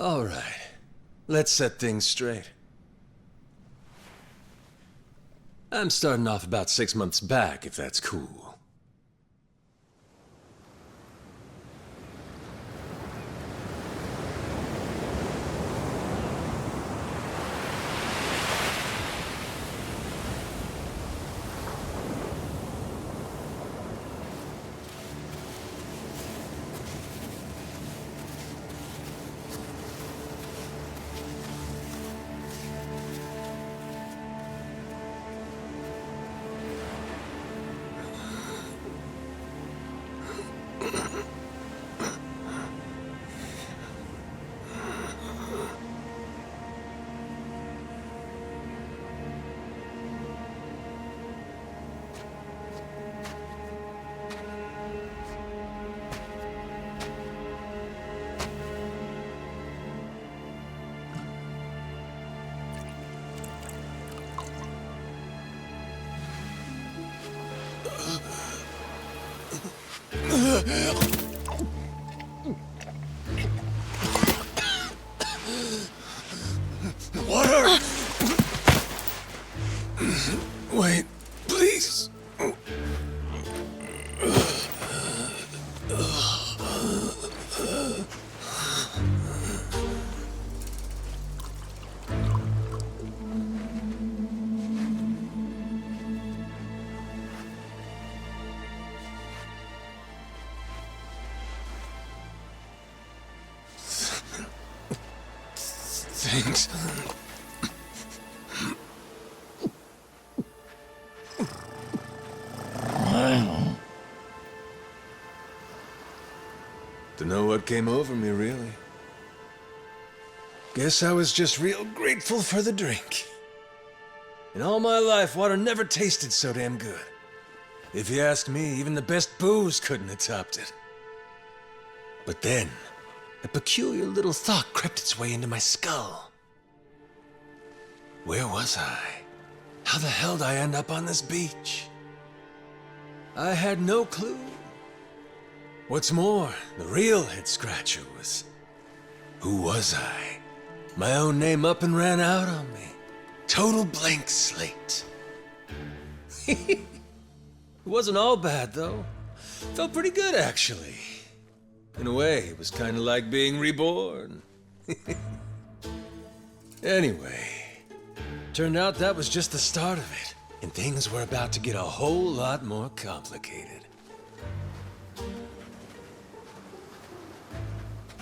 All right. Let's set things straight. I'm starting off about 6 months back, if that's cool. Water! Wait, please. Thanks. Dunno what came over me, really. Guess I was just real grateful for the drink. In all my life, water never tasted so damn good. If you ask me, even the best booze couldn't have topped it. But then, a peculiar little thought crept its way into my skull. Where was I? How the hell did I end up on this beach? I had no clue. What's more, the real head-scratcher was... who was I? My own name up and ran out on me. Total blank slate. It wasn't all bad, though. Felt pretty good, actually. In a way, it was kind of like being reborn. Anyway, turned out that was just the start of it, and things were about to get a whole lot more complicated.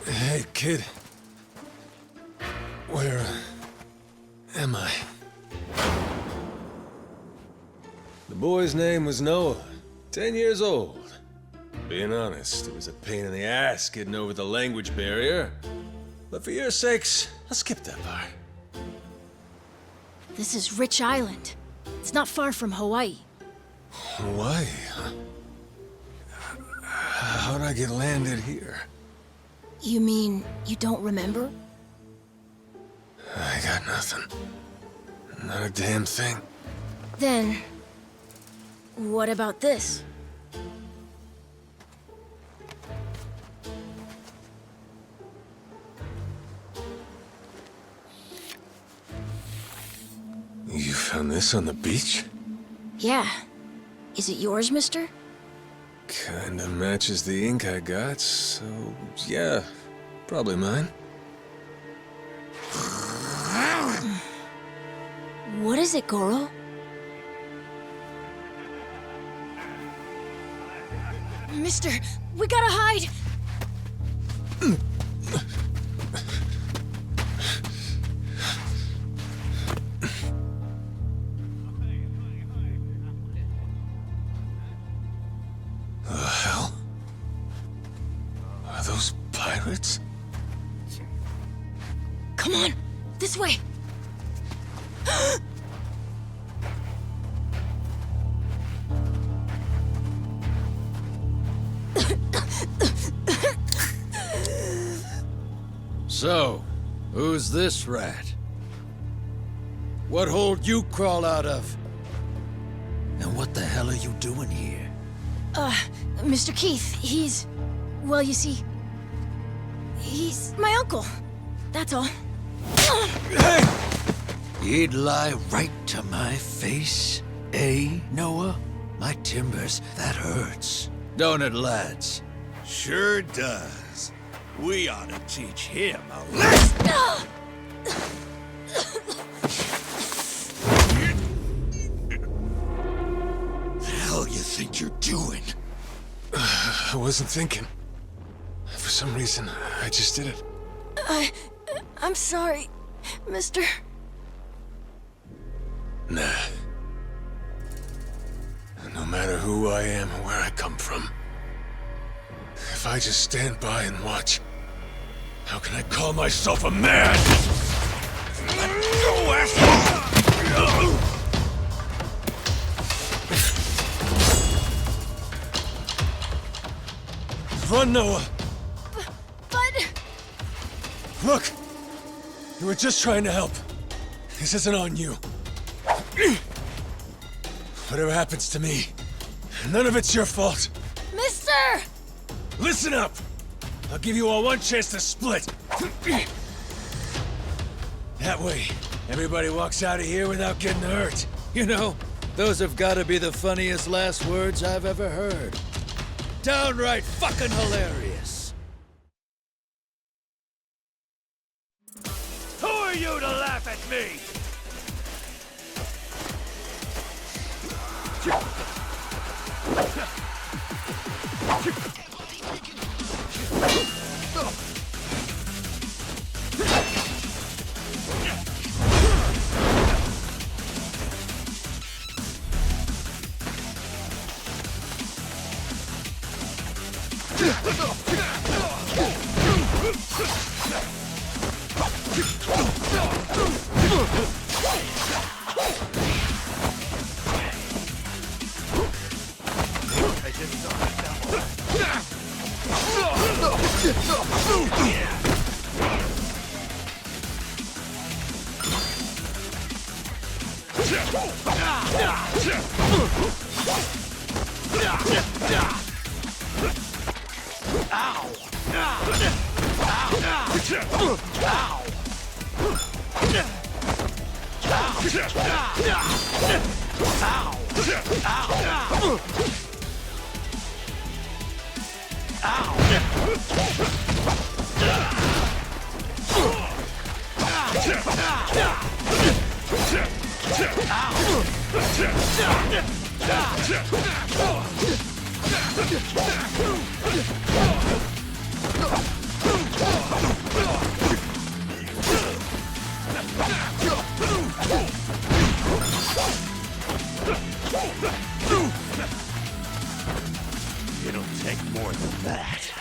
Hey, kid. Where am I? The boy's name was Noah, 10 years old. Being honest, it was a pain in the ass getting over the language barrier. But for your sakes, I'll skip that part. This is Rich Island. It's not far from Hawaii. Hawaii, huh? How'd I get landed here? You mean you don't remember? I got nothing. Not a damn thing. Then, what about this? You found this on the beach? Yeah. Is it yours, mister? Kinda matches the ink I got, so yeah, probably mine. What is it, Goro? Mister, we gotta hide! The hell? Are those pirates? Come on, this way! So, who's this rat? What hole you crawl out of? And what the hell are you doing here? Mr. Keith, well, you see, he's my uncle. That's all. Hey! You'd lie right to my face, eh, Noah? My timbers, that hurts. Don't it, lads? Sure does. We ought to teach him a lesson. The hell you think you're doing? I wasn't thinking. For some reason, I just did it. I'm sorry, mister. Nah. No matter who I am or where I come from, if I just stand by and watch, how can I call myself a man? Let go, asshole! Run, Noah! But... Look! You were just trying to help. This isn't on you. Whatever happens to me, none of it's your fault. Mister! Listen up! I'll give you all one chance to split. That way, everybody walks out of here without getting hurt. You know, those have got to be the funniest last words I've ever heard. Downright fucking hilarious. Who are you to laugh at me? It'll take more than that.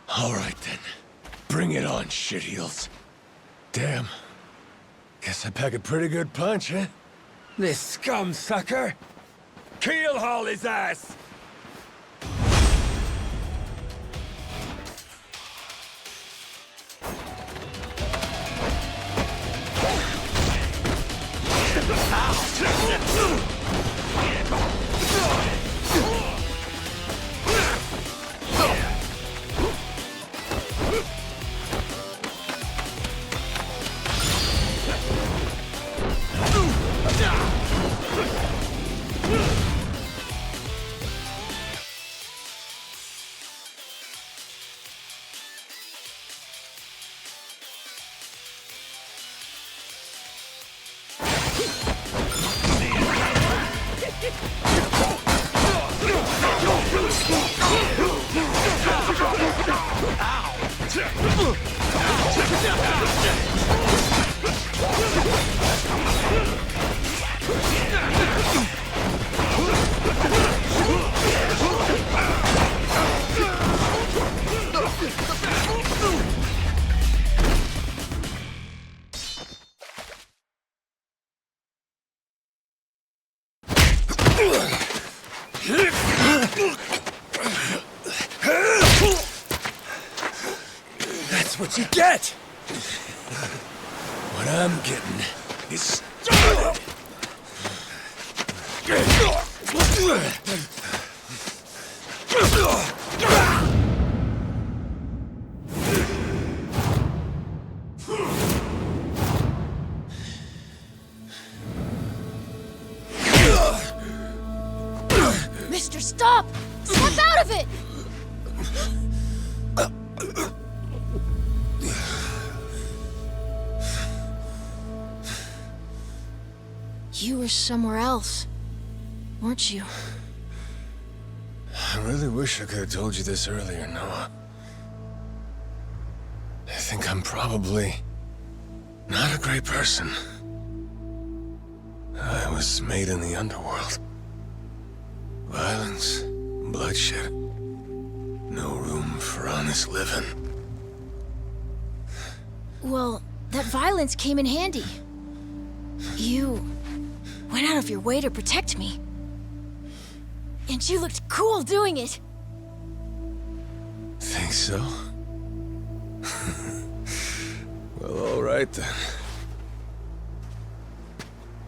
All right then. Bring it on, shitheels. Damn. Guess I pack a pretty good punch, huh? This scum sucker! Keel haul his ass! That's what you get! What I'm getting is started! Mister, stop! Snap out of it! You were somewhere else, weren't you? I really wish I could have told you this earlier, Noah. I think I'm probably not a great person. I was made in the underworld. Violence, bloodshed. No room for honest living. Well, that violence came in handy. You went out of your way to protect me. And you looked cool doing it. Think so? Well, all right then.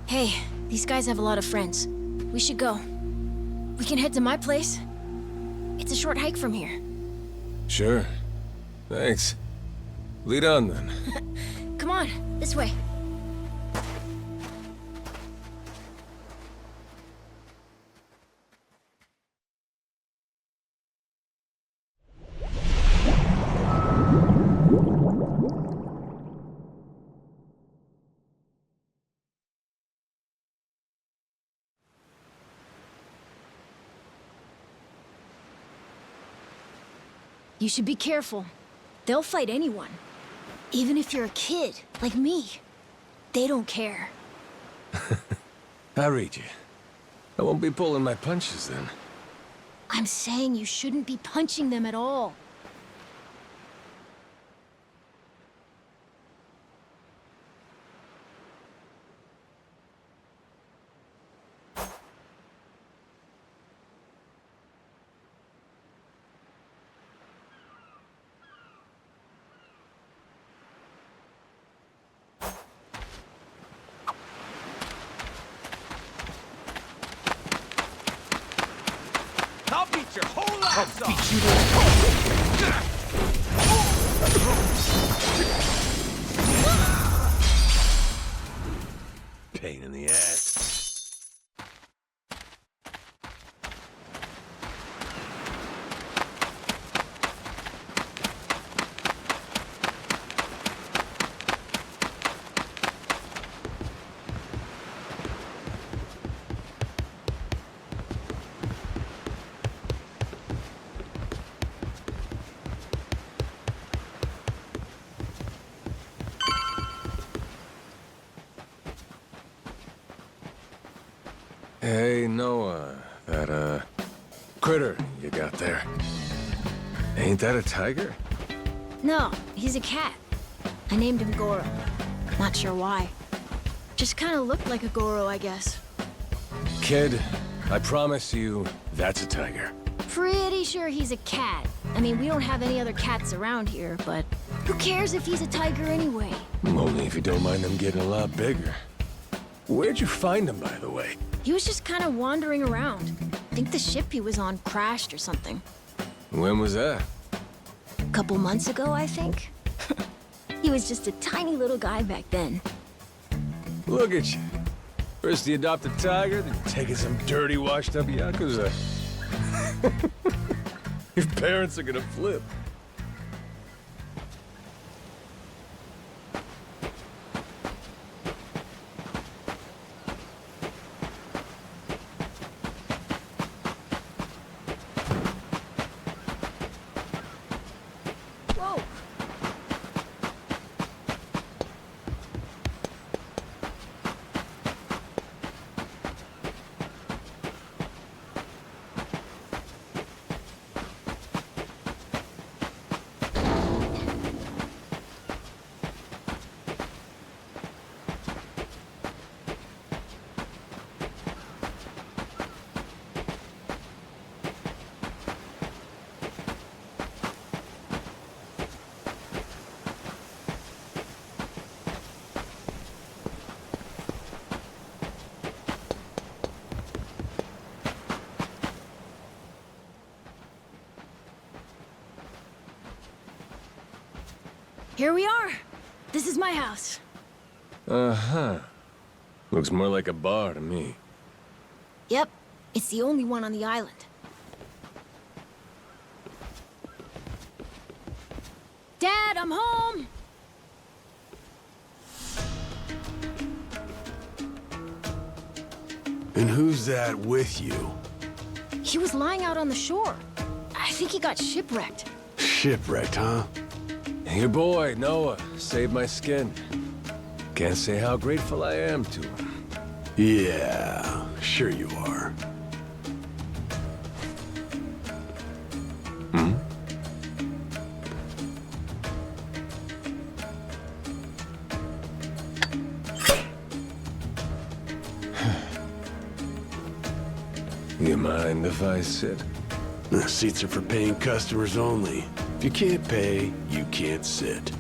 Hey, these guys have a lot of friends. We should go. We can head to my place. It's a short hike from here. Sure. Thanks. Lead on then. Come on, this way. You should be careful. They'll fight anyone. Even if you're a kid, like me. They don't care. I read you. I won't be pulling my punches then. I'm saying you shouldn't be punching them at all. I'll beat your whole ass off! Pain in the ass. Hey, Noah, that, critter you got there. Ain't that a tiger? No, he's a cat. I named him Goro. Not sure why. Just kind of looked like a Goro, I guess. Kid, I promise you, that's a tiger. Pretty sure he's a cat. I mean, we don't have any other cats around here, but who cares if he's a tiger anyway? Only if you don't mind them getting a lot bigger. Where'd you find him, by the way? He was just kind of wandering around. I think the ship he was on crashed or something. When was that? A couple months ago, I think. He was just a tiny little guy back then. Look at you. First the adopted tiger, then taking some dirty, washed-up Yakuza. Your parents are gonna flip. Whoa! Here we are. This is my house. Uh-huh. Looks more like a bar to me. Yep, it's the only one on the island. Dad, I'm home! And who's that with you? He was lying out on the shore. I think he got shipwrecked. Shipwrecked, huh? Your boy, Noah, saved my skin. Can't say how grateful I am to him. Yeah, sure you are. Hmm? You mind if I sit? The seats are for paying customers only. If you can't pay, you can't sit.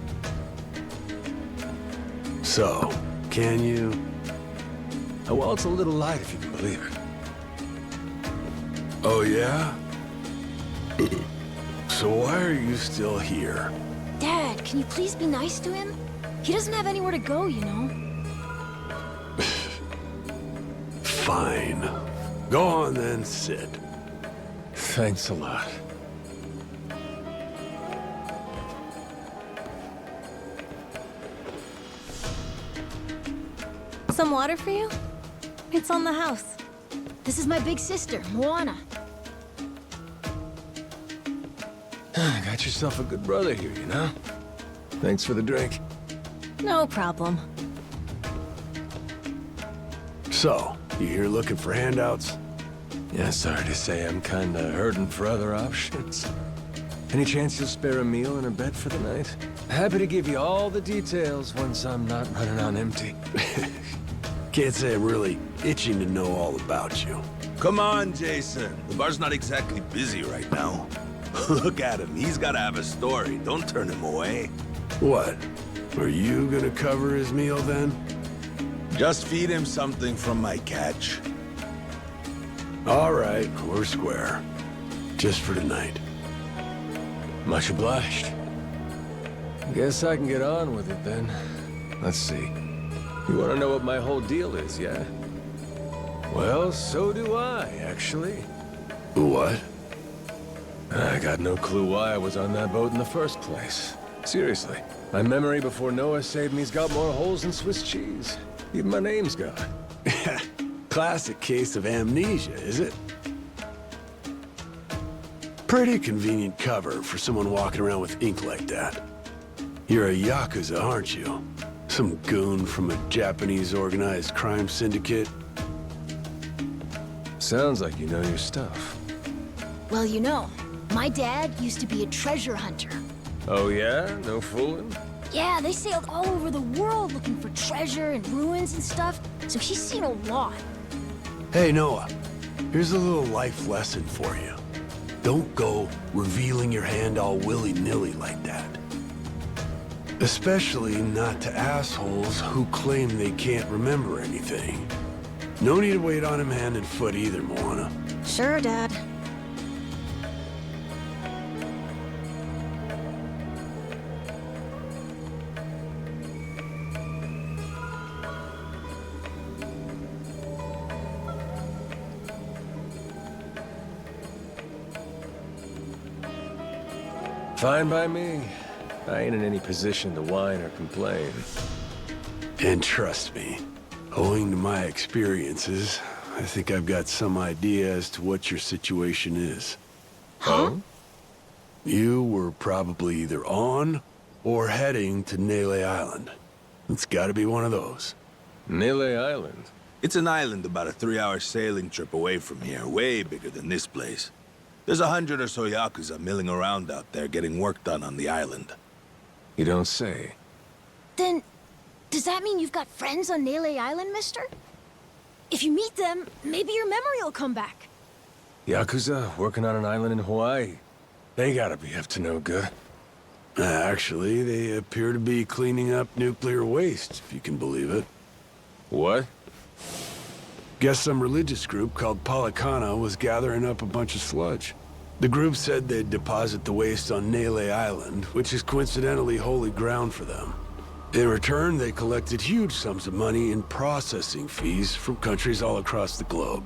So, can you? Oh, well, it's a little light if you can believe it. Oh, yeah? So why are you still here? Dad, can you please be nice to him? He doesn't have anywhere to go, you know? Fine. Go on then, sit. Thanks a lot. Some water for you? It's on the house. This is my big sister, Moana. Got yourself a good brother here, you know? Thanks for the drink. No problem. So, you here looking for handouts? Yeah, sorry to say I'm kinda hurting for other options. Any chance you'll spare a meal and a bed for the night? Happy to give you all the details once I'm not running on empty. Can't say I'm really itching to know all about you. Come on, Jason. The bar's not exactly busy right now. Look at him. He's gotta have a story. Don't turn him away. What? Are you gonna cover his meal then? Just feed him something from my catch. All right, we're square. Just for tonight. Much obliged. Guess I can get on with it then. Let's see. You want to know what my whole deal is, yeah? Well, so do I, actually. What? I got no clue why I was on that boat in the first place. Seriously. My memory before Noah saved me's got more holes than Swiss cheese. Even my name's gone. Classic case of amnesia, is it? Pretty convenient cover for someone walking around with ink like that. You're a Yakuza, aren't you? Some goon from a Japanese organized crime syndicate? Sounds like you know your stuff. Well, you know, my dad used to be a treasure hunter. Oh yeah? No fooling? Yeah, they sailed all over the world looking for treasure and ruins and stuff, so he's seen a lot. Hey, Noah. Here's a little life lesson for you. Don't go revealing your hand all willy-nilly like that. Especially not to assholes who claim they can't remember anything. No need to wait on him hand and foot either, Moana. Sure, Dad. Fine by me. I ain't in any position to whine or complain. And trust me, owing to my experiences, I think I've got some idea as to what your situation is. Huh? You were probably either on or heading to Nele Island. It's gotta be one of those. Nele Island? It's an island about a 3-hour sailing trip away from here, way bigger than this place. There's 100 or so Yakuza milling around out there getting work done on the island. You don't say. Then, does that mean you've got friends on Nele Island, mister? If you meet them, maybe your memory will come back. Yakuza working on an island in Hawaii. They gotta be up to no good. Actually, they appear to be cleaning up nuclear waste, if you can believe it. What? Guess some religious group called Policana was gathering up a bunch of sludge. The group said they'd deposit the waste on Nele Island, which is coincidentally holy ground for them. In return, they collected huge sums of money in processing fees from countries all across the globe.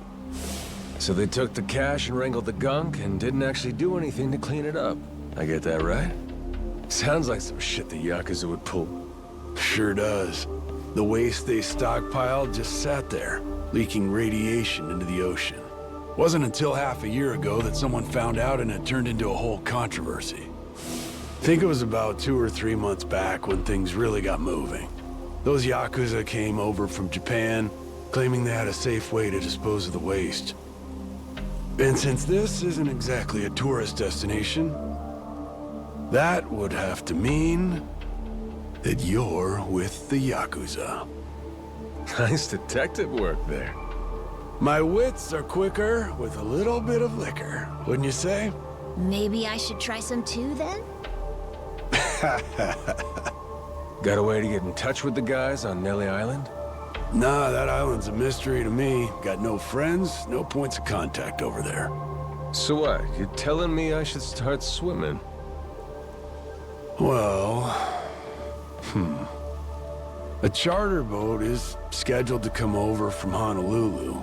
So they took the cash and wrangled the gunk and didn't actually do anything to clean it up. I get that right? Sounds like some shit the Yakuza would pull. Sure does. The waste they stockpiled just sat there, leaking radiation into the ocean. Wasn't until half a year ago that someone found out and it turned into a whole controversy. Think it was about 2 or 3 months back when things really got moving. Those Yakuza came over from Japan, claiming they had a safe way to dispose of the waste. And since this isn't exactly a tourist destination, that would have to mean that you're with the Yakuza. Nice detective work there. My wits are quicker with a little bit of liquor, wouldn't you say? Maybe I should try some too, then? Got a way to get in touch with the guys on Nele Island? Nah, that island's a mystery to me. Got no friends, no points of contact over there. So what? You're telling me I should start swimming? Well... A charter boat is scheduled to come over from Honolulu.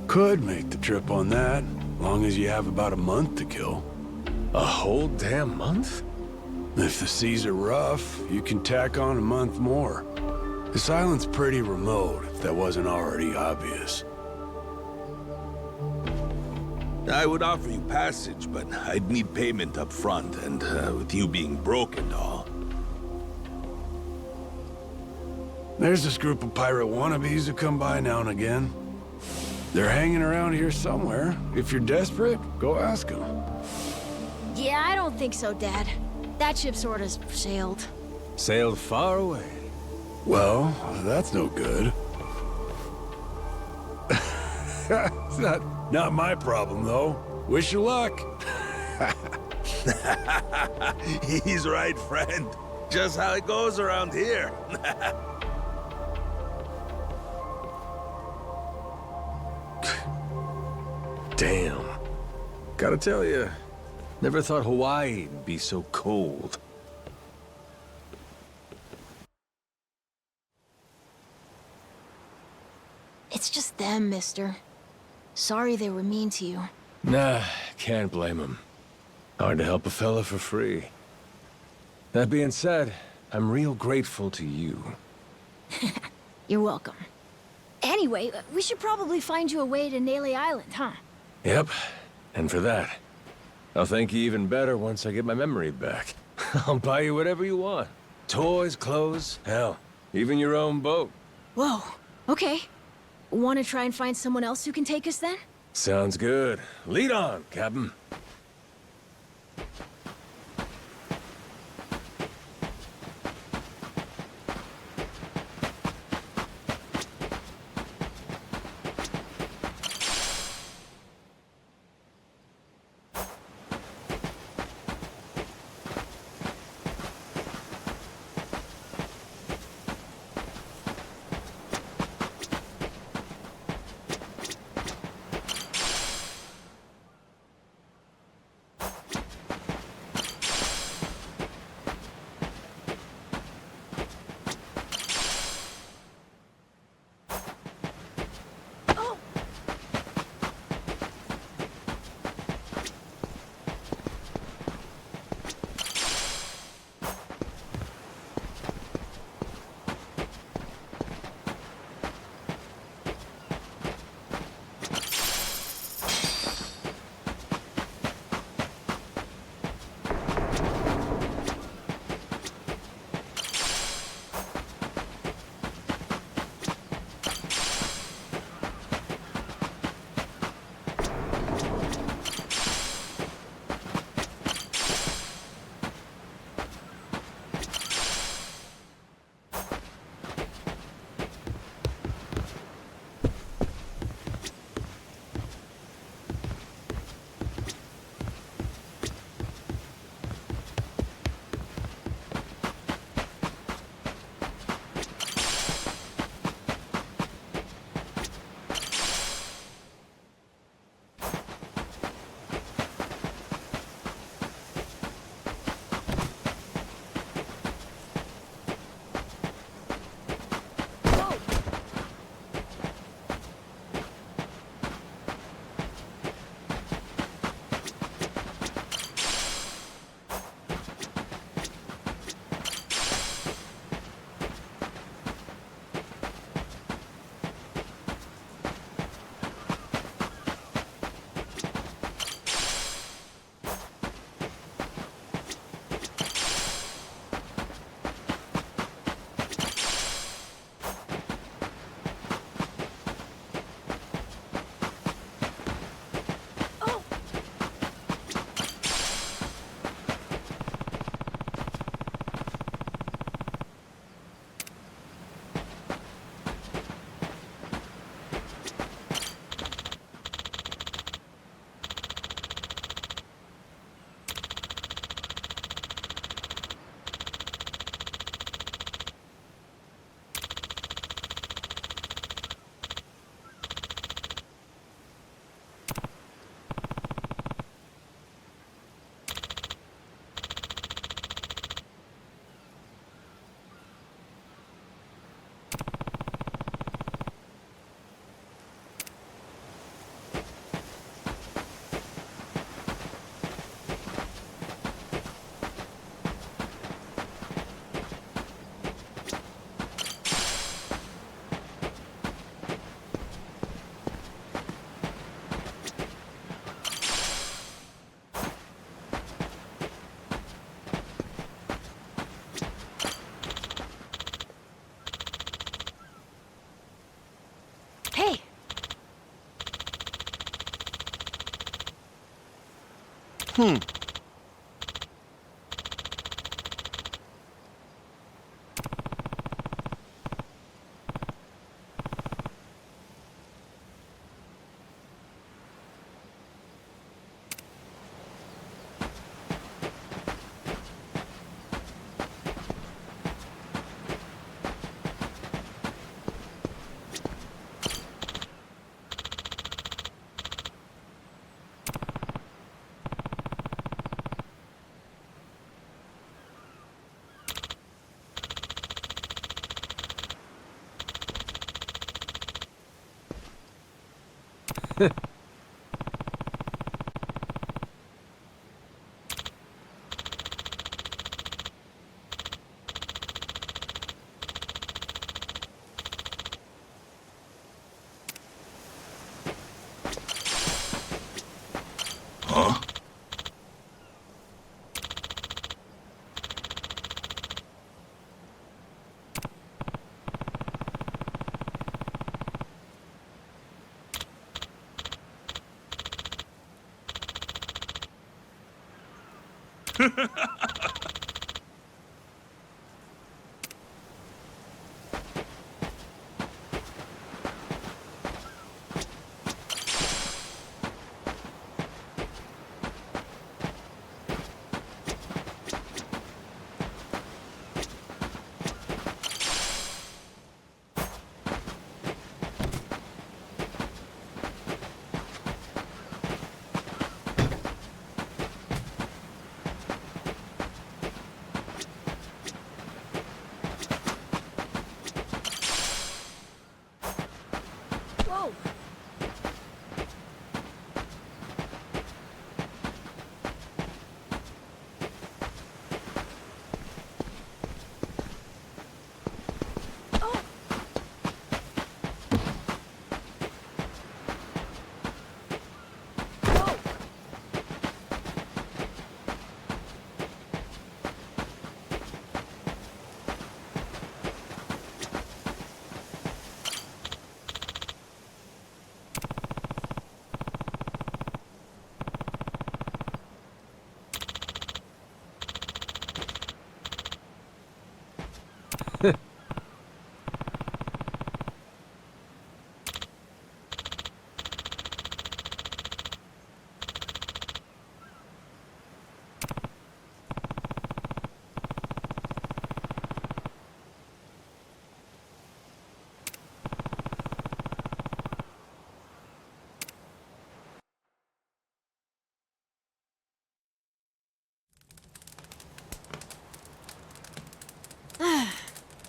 Could make the trip on that, long as you have about a month to kill. A whole damn month? If the seas are rough, you can tack on a month more. This island's pretty remote, if that wasn't already obvious. I would offer you passage, but I'd need payment up front, and with you being broke and all. There's this group of pirate wannabes who come by now and again. They're hanging around here somewhere. If you're desperate, go ask them. Yeah, I don't think so, Dad. That ship sort of sailed. Sailed far away. Well, that's no good. It's not my problem, though. Wish you luck. He's right, friend. Just how it goes around here. Damn. Gotta tell you, never thought Hawaii'd be so cold. It's just them, mister. Sorry they were mean to you. Nah, can't blame him. Hard to help a fella for free. That being said, I'm real grateful to you. You're welcome. Anyway, we should probably find you a way to Nele Island, huh? Yep, and for that, I'll thank you even better once I get my memory back. I'll buy you whatever you want. Toys, clothes, hell, even your own boat. Whoa, okay. Want to try and find someone else who can take us then? Sounds good. Lead on, Captain. Huh? Whoa!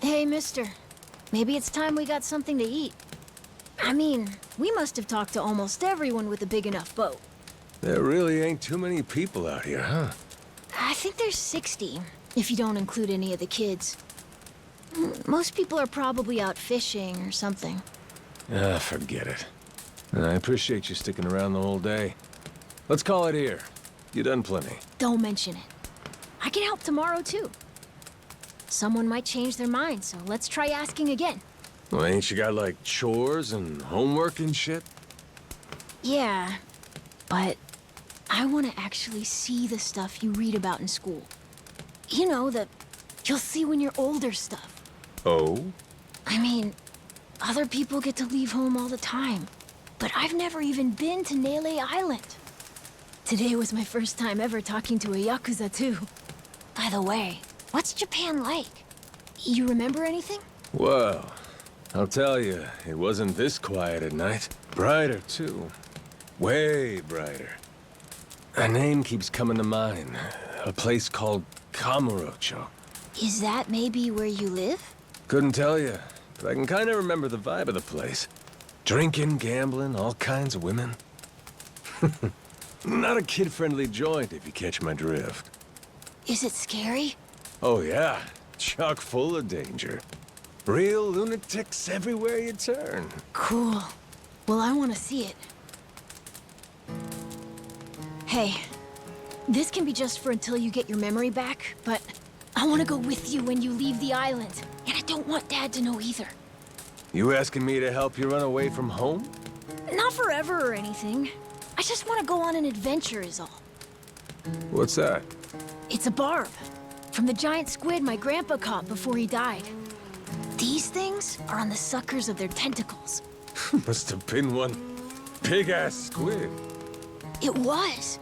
Hey, mister. Maybe it's time we got something to eat. I mean, we must have talked to almost everyone with a big enough boat. There really ain't too many people out here, huh? I think there's 60, if you don't include any of the kids. Most people are probably out fishing or something. Ah, forget it. I appreciate you sticking around the whole day. Let's call it here. You done plenty. Don't mention it. I can help tomorrow, too. Someone might change their mind, so let's try asking again. Well, ain't you got, like, chores and homework and shit? Yeah, but I want to actually see the stuff you read about in school. You know, the you'll see when you're older stuff. Oh? I mean, other people get to leave home all the time, but I've never even been to Nele Island. Today was my first time ever talking to a Yakuza, too. By the way, what's Japan like? You remember anything? Well, I'll tell you, it wasn't this quiet at night. Brighter, too. Way brighter. A name keeps coming to mind. A place called Kamurocho. Is that maybe where you live? Couldn't tell you, but I can kind of remember the vibe of the place. Drinking, gambling, all kinds of women. Not a kid-friendly joint, if you catch my drift. Is it scary? Oh yeah, chock full of danger. Real lunatics everywhere you turn. Cool. Well, I want to see it. Hey, this can be just for until you get your memory back, but I want to go with you when you leave the island. And I don't want Dad to know either. You asking me to help you run away from home? Not forever or anything. I just want to go on an adventure is all. What's that? It's a barb. From the giant squid my grandpa caught before he died. These things are on the suckers of their tentacles. Must have been one big-ass squid. It was.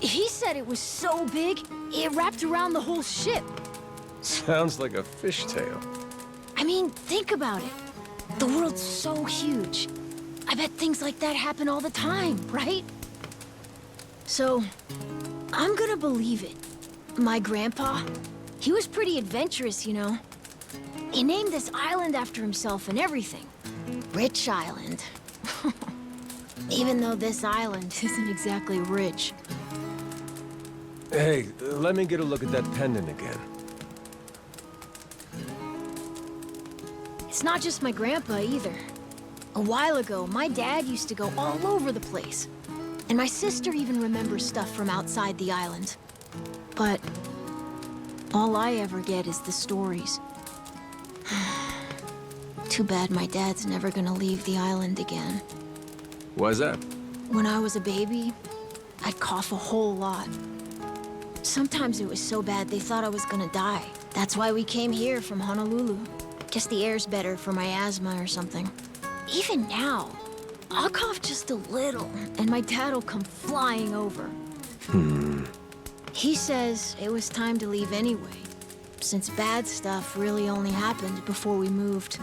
He said it was so big, it wrapped around the whole ship. Sounds like a fishtail. I mean, think about it. The world's so huge. I bet things like that happen all the time, right? So, I'm gonna believe it. My grandpa, he was pretty adventurous, you know. He named this island after himself and everything. Rich Island. Even though this island isn't exactly rich. Hey, let me get a look at that pendant again. It's not just my grandpa either. A while ago, my dad used to go all over the place. And my sister even remembers stuff from outside the island. But all I ever get is the stories. Too bad my dad's never gonna leave the island again. Why's that? When I was a baby, I'd cough a whole lot. Sometimes it was so bad they thought I was gonna die. That's why we came here from Honolulu. Guess the air's better for my asthma or something. Even now, I'll cough just a little, and my dad'll come flying over. He says it was time to leave anyway, since bad stuff really only happened before we moved.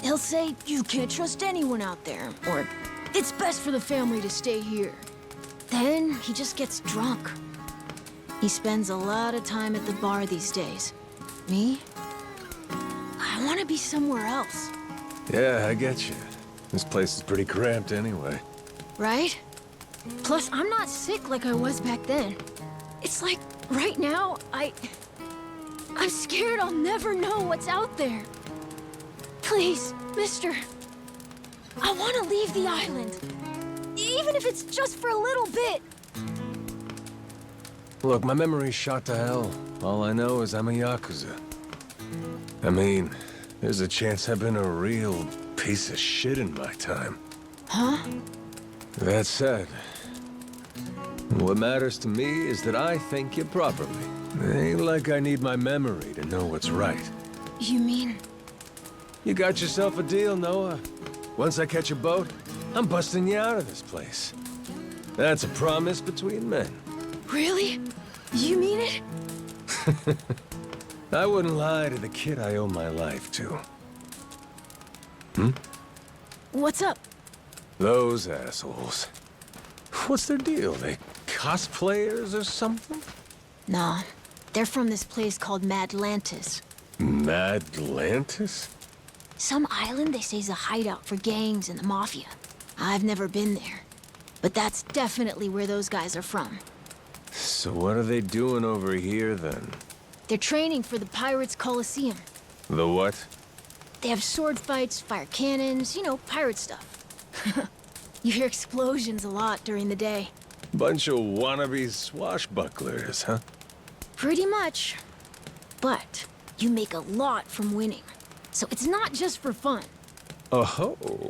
He'll say, you can't trust anyone out there, or it's best for the family to stay here. Then he just gets drunk. He spends a lot of time at the bar these days. Me? I want to be somewhere else. Yeah, I get you. This place is pretty cramped anyway. Right? Plus, I'm not sick like I was back then. It's like, right now, I'm scared I'll never know what's out there. Please, mister. I want to leave the island. Even if it's just for a little bit. Look, my memory's shot to hell. All I know is I'm a Yakuza. I mean, there's a chance I've been a real piece of shit in my time. Huh? That said, what matters to me is that I think you properly. It ain't like I need my memory to know what's right. You mean? You got yourself a deal, Noah. Once I catch a boat, I'm busting you out of this place. That's a promise between men. Really? You mean it? I wouldn't lie to the kid I owe my life to. What's up? Those assholes. What's their deal? They cosplayers or something? Nah, they're from this place called Madlantis. Madlantis? Some island they say's a hideout for gangs and the mafia. I've never been there. But that's definitely where those guys are from. So what are they doing over here, then? They're training for the Pirates Coliseum. The what? They have sword fights, fire cannons, you know, pirate stuff. You hear explosions a lot during the day. Bunch of wannabe swashbucklers, huh? Pretty much. But you make a lot from winning. So it's not just for fun. Oh.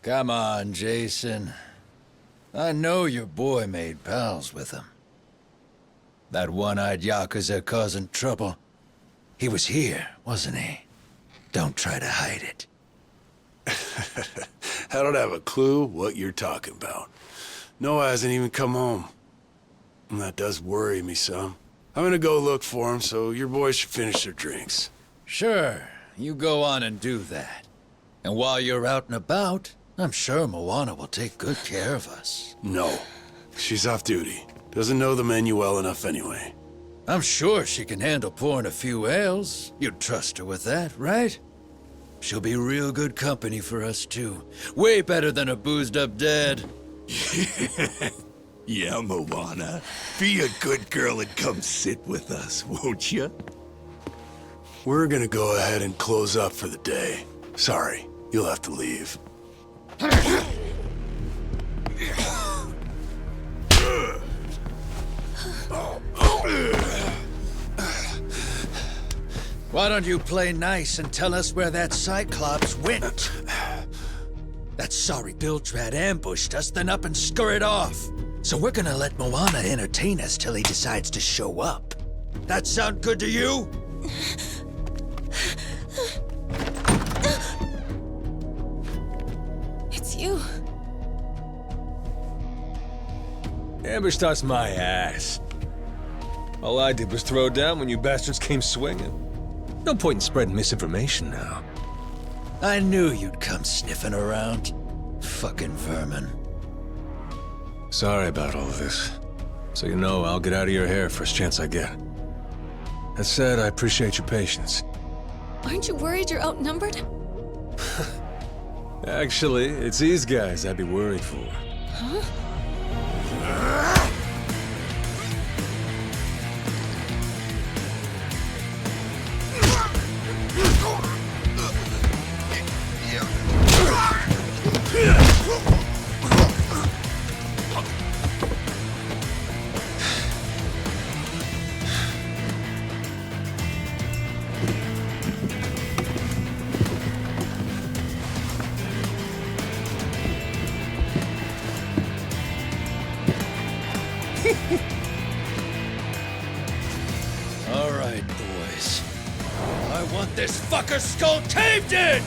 Come on, Jason. I know your boy made pals with him. That one-eyed Yakuza causing trouble. He was here, wasn't he? Don't try to hide it. I don't have a clue what you're talking about. Noah hasn't even come home. And that does worry me some. I'm gonna go look for him, so your boys should finish their drinks. Sure, you go on and do that. And while you're out and about, I'm sure Moana will take good care of us. No. She's off duty. Doesn't know the menu well enough anyway. I'm sure she can handle pouring a few ales. You'd trust her with that, right? She'll be real good company for us, too. Way better than a boozed-up dad. Yeah, Moana. Be a good girl and come sit with us, won't you? We're gonna go ahead and close up for the day. Sorry, you'll have to leave. Why don't you play nice and tell us where that Cyclops went? That sorry Biltrat ambushed us, then up and scurried off. So we're gonna let Moana entertain us till he decides to show up. That sound good to you? It's you. Ambushed us my ass. All I did was throw down when you bastards came swinging. No point in spreading misinformation now. I knew you'd come sniffing around. Fucking vermin. Sorry about all of this. So you know, I'll get out of your hair first chance I get. That said, I appreciate your patience. Aren't you worried you're outnumbered? Actually, it's these guys I'd be worried for. Huh? All right, boys. I want this fucker skull caved in!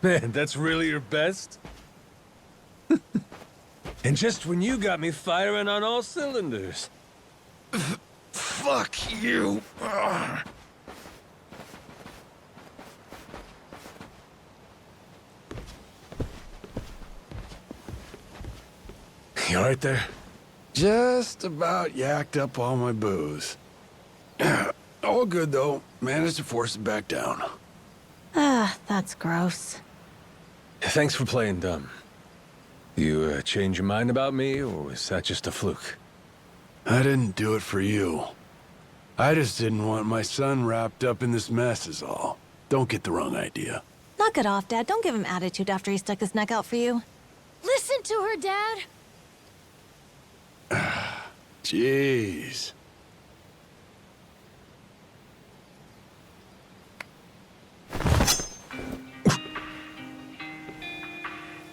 Man, that's really your best? And just when you got me firing on all cylinders. Fuck you! You alright there? Just about yacked up all my booze. All good, though. Managed to force it back down. Ah, that's gross. Thanks for playing dumb. You change your mind about me, or was that just a fluke? I didn't do it for you. I just didn't want my son wrapped up in this mess is all. Don't get the wrong idea. Knock it off, Dad. Don't give him attitude after he stuck his neck out for you. Listen to her, Dad. Jeez.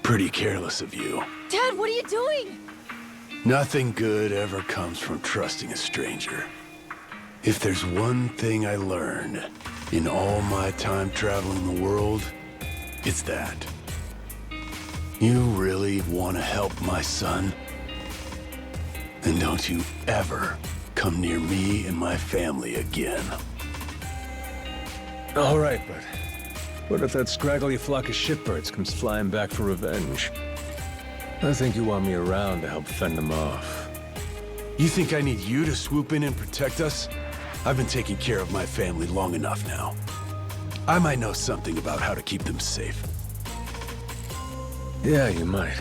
Pretty careless of you. Dad, what are you doing? Nothing good ever comes from trusting a stranger. If there's one thing I learned in all my time traveling the world, it's that. You really want to help my son? Then don't you ever come near me and my family again. All right, but what if that scraggly flock of shitbirds comes flying back for revenge? I think you want me around to help fend them off. You think I need you to swoop in and protect us? I've been taking care of my family long enough now. I might know something about how to keep them safe. Yeah, you might.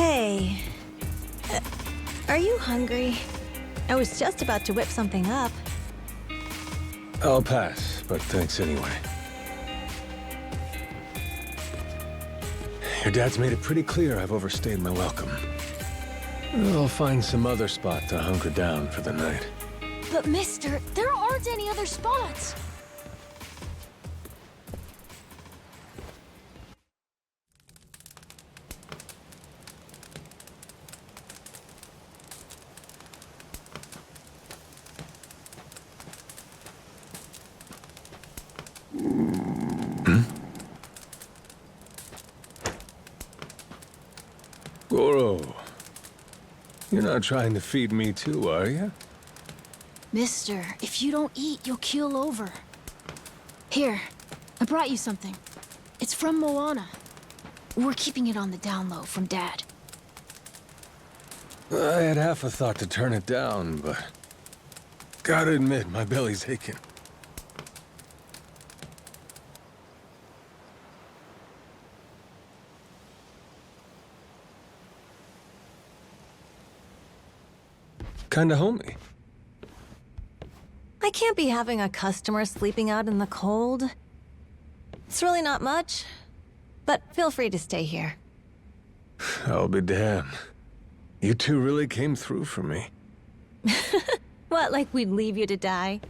Hey. Are you hungry? I was just about to whip something up. I'll pass, but thanks anyway. Your dad's made it pretty clear I've overstayed my welcome. I'll find some other spot to hunker down for the night. But mister, there aren't any other spots. Goro, you're not trying to feed me too, are you? Mister, if you don't eat, you'll keel over. Here, I brought you something. It's from Moana. We're keeping it on the down low from Dad. I had half a thought to turn it down, but... gotta admit, my belly's aching. Kinda homey. I can't be having a customer sleeping out in the cold. It's really not much, but feel free to stay here. I'll be damned. You two really came through for me. What, like we'd leave you to die?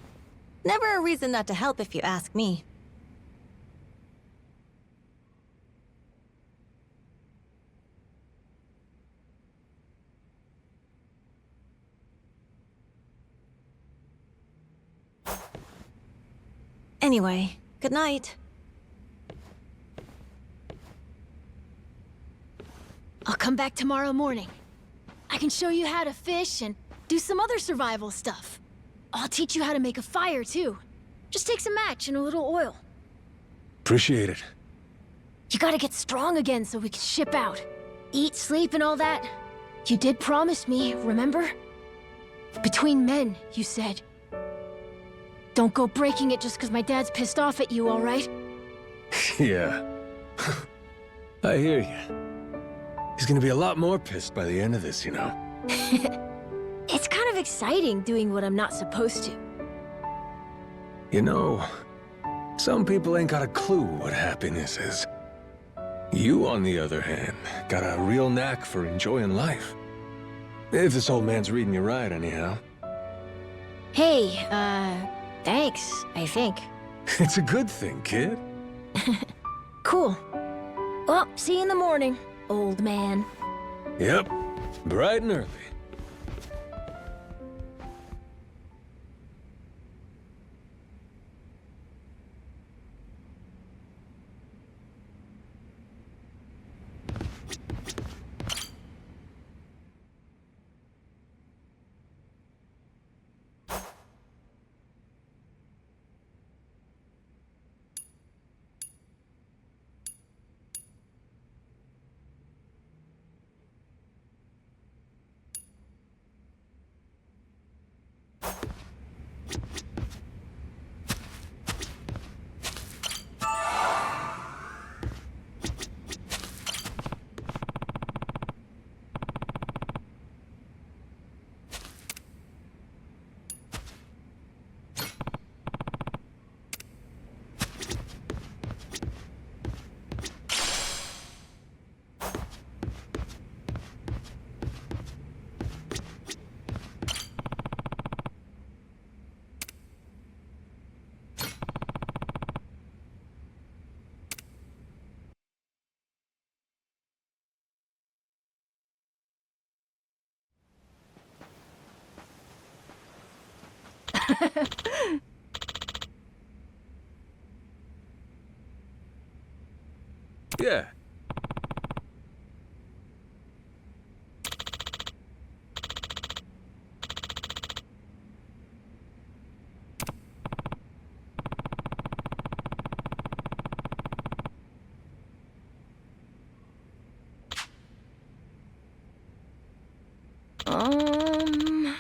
Never a reason not to help if you ask me. Anyway, good night. I'll come back tomorrow morning. I can show you how to fish and do some other survival stuff. I'll teach you how to make a fire, too. Just takes a match and a little oil. Appreciate it. You gotta get strong again so we can ship out. Eat, sleep, and all that. You did promise me, remember? Between men, you said. Don't go breaking it just because my dad's pissed off at you, all right? Yeah. I hear you. He's gonna be a lot more pissed by the end of this, you know. It's kind of exciting doing what I'm not supposed to. You know, some people ain't got a clue what happiness is. You, on the other hand, got a real knack for enjoying life. If this old man's reading you right, anyhow. Hey, thanks, I think. It's a good thing, kid. Cool. Well, see you in the morning, old man. Yep, bright and early. Yeah. Um...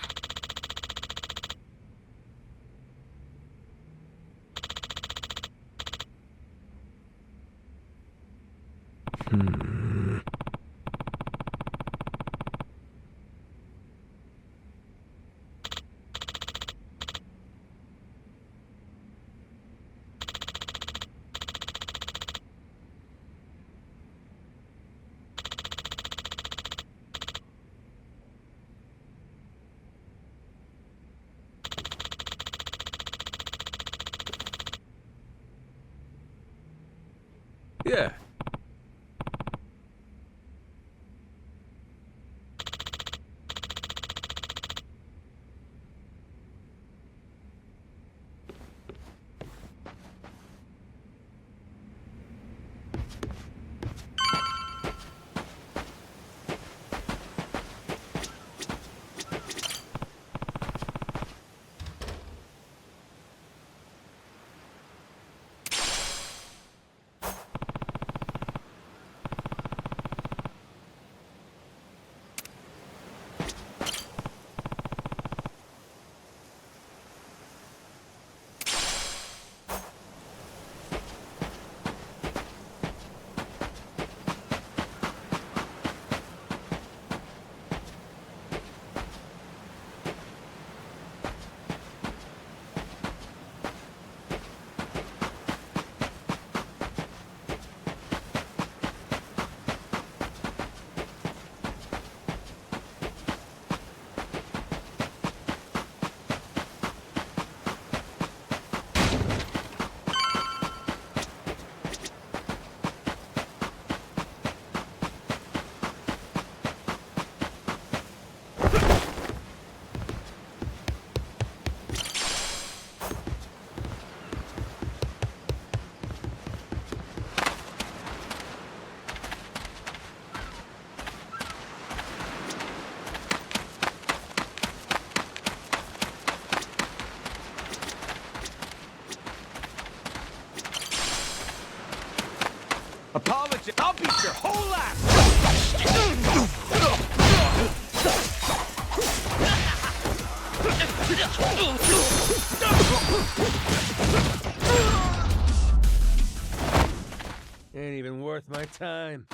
Yeah. Apology. I'll beat your whole ass! Ain't even worth my time.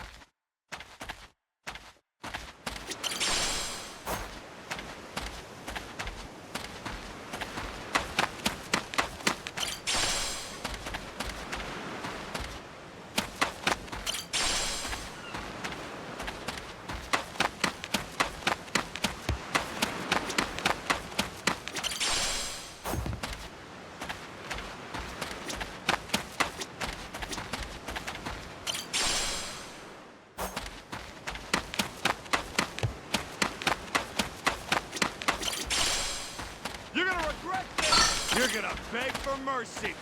You're gonna regret this! You're gonna beg for mercy!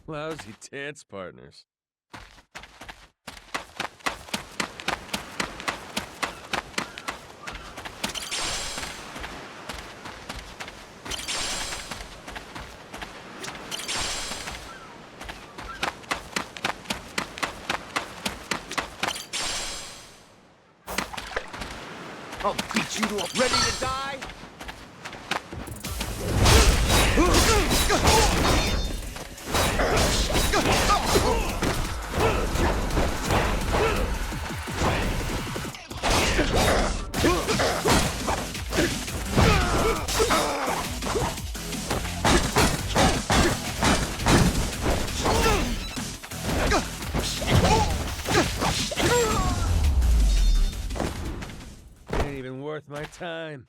Lousy dance partners. I'll beat you to a... Ready to die? Ain't even worth my time.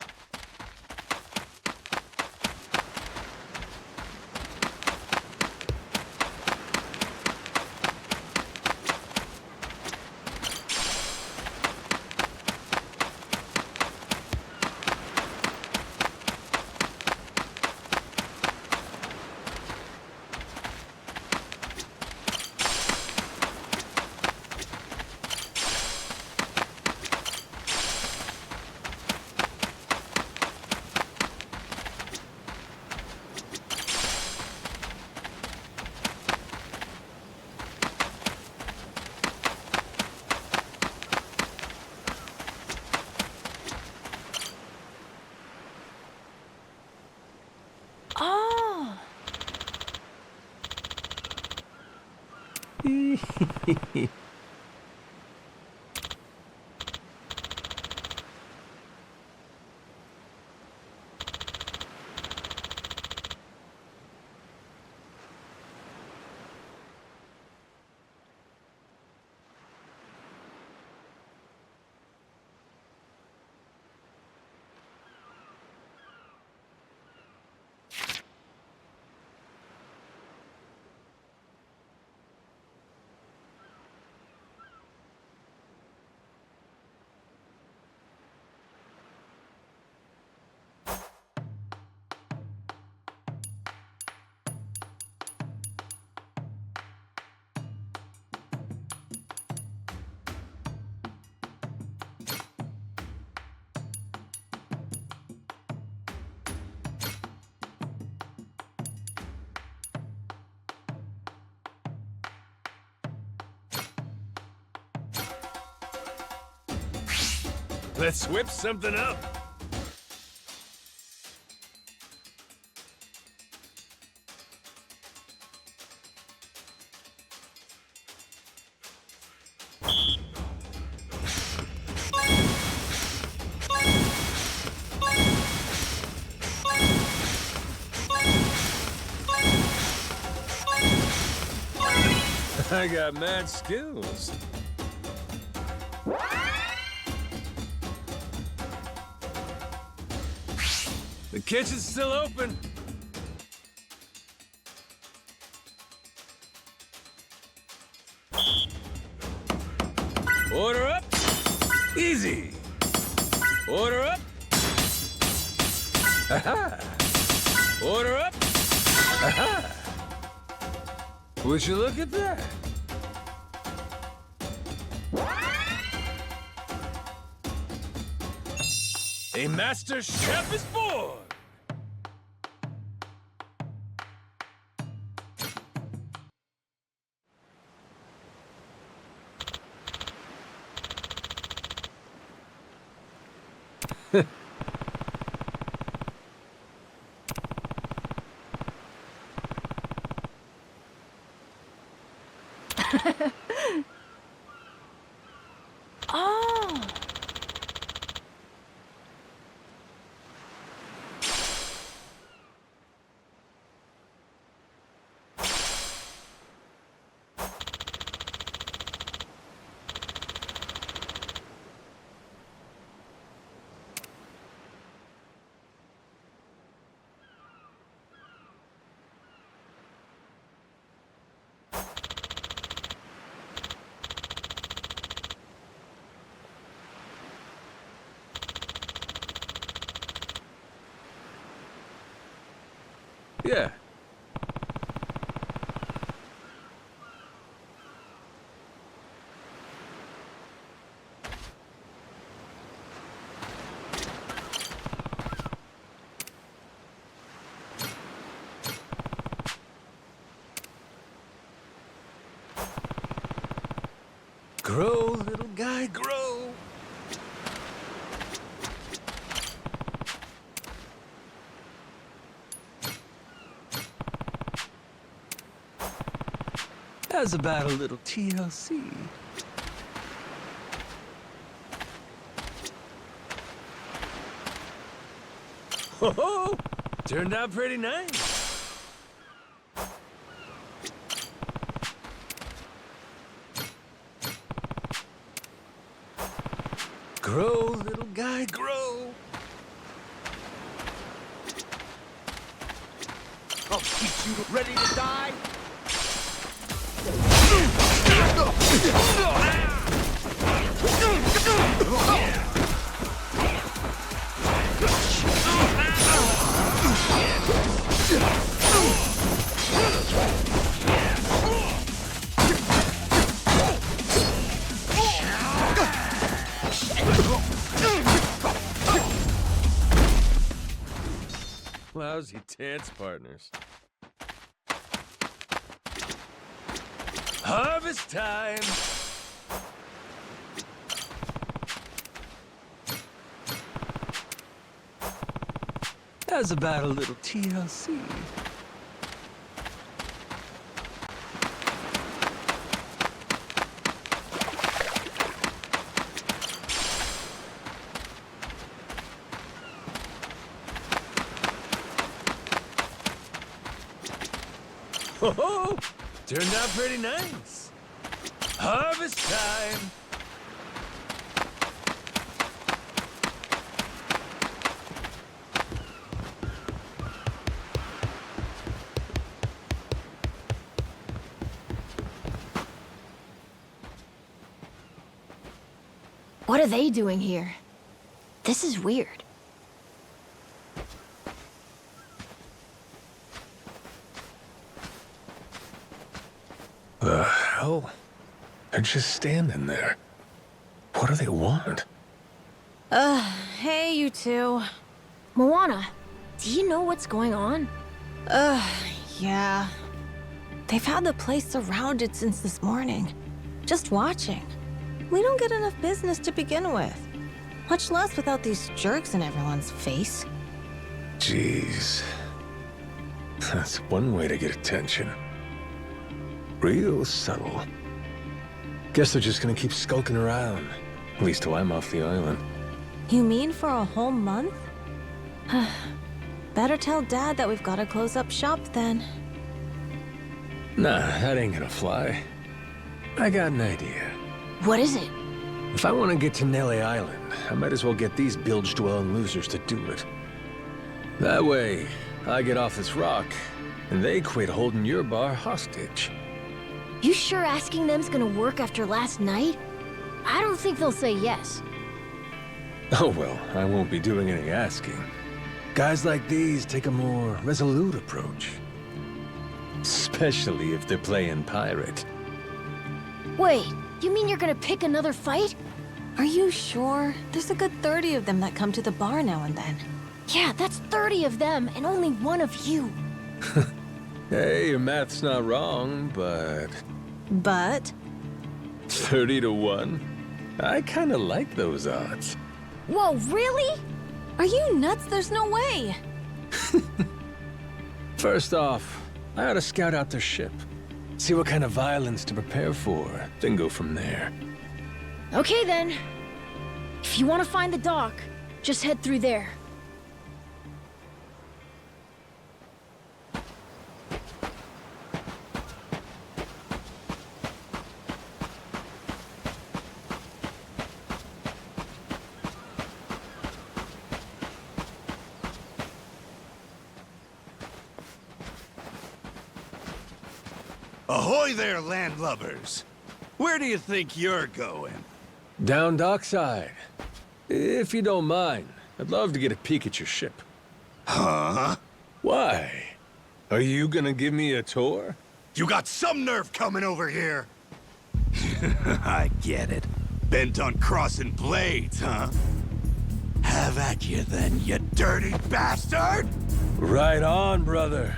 Let's whip something up. I got mad skills. The kitchen's still open. Order up. Easy. Order up. Aha. Order up. Aha. Would you look at that? A master chef is born! Oh! Yeah. Grow, little guy, grow. How's about a little TLC? Ho ho! Turned out pretty nice. Grow, little guy, grow. I'll keep you ready to die. Lousy dance partners. Harvest time! How's about a little TLC? Oh, turned out pretty nice. Harvest time. What are they doing here? This is weird. The hell? They're just standing there. What do they want? Hey, you two. Moana, do you know what's going on? Yeah. They've had the place surrounded since this morning. Just watching. We don't get enough business to begin with. Much less without these jerks in everyone's face. Jeez. That's one way to get attention. Real subtle. Guess they're just gonna keep skulking around. At least till I'm off the island. You mean for a whole month? Better tell Dad that we've got to close up shop then. Nah, that ain't gonna fly. I got an idea. What is it? If I want to get to Nele Island, I might as well get these bilge-dwelling losers to do it. That way, I get off this rock, and they quit holding your bar hostage. You sure asking them's gonna work after last night? I don't think they'll say yes. Oh well, I won't be doing any asking. Guys like these take a more resolute approach. Especially if they're playing pirate. Wait, you mean you're gonna pick another fight? Are you sure? There's a good 30 of them that come to the bar now and then. Yeah, that's 30 of them and only one of you. Hey, your math's not wrong, but... But? 30 to 1? I kinda like those odds. Whoa, really? Are you nuts? There's no way. First off, I ought to scout out their ship. See what kind of violence to prepare for, then go from there. Okay then. If you want to find the dock, just head through there. Ahoy there, landlubbers! Where do you think you're going? Down dockside. If you don't mind, I'd love to get a peek at your ship. Huh? Why? Are you gonna give me a tour? You got some nerve coming over here! I get it. Bent on crossing blades, huh? Have at you then, you dirty bastard! Right on, brother.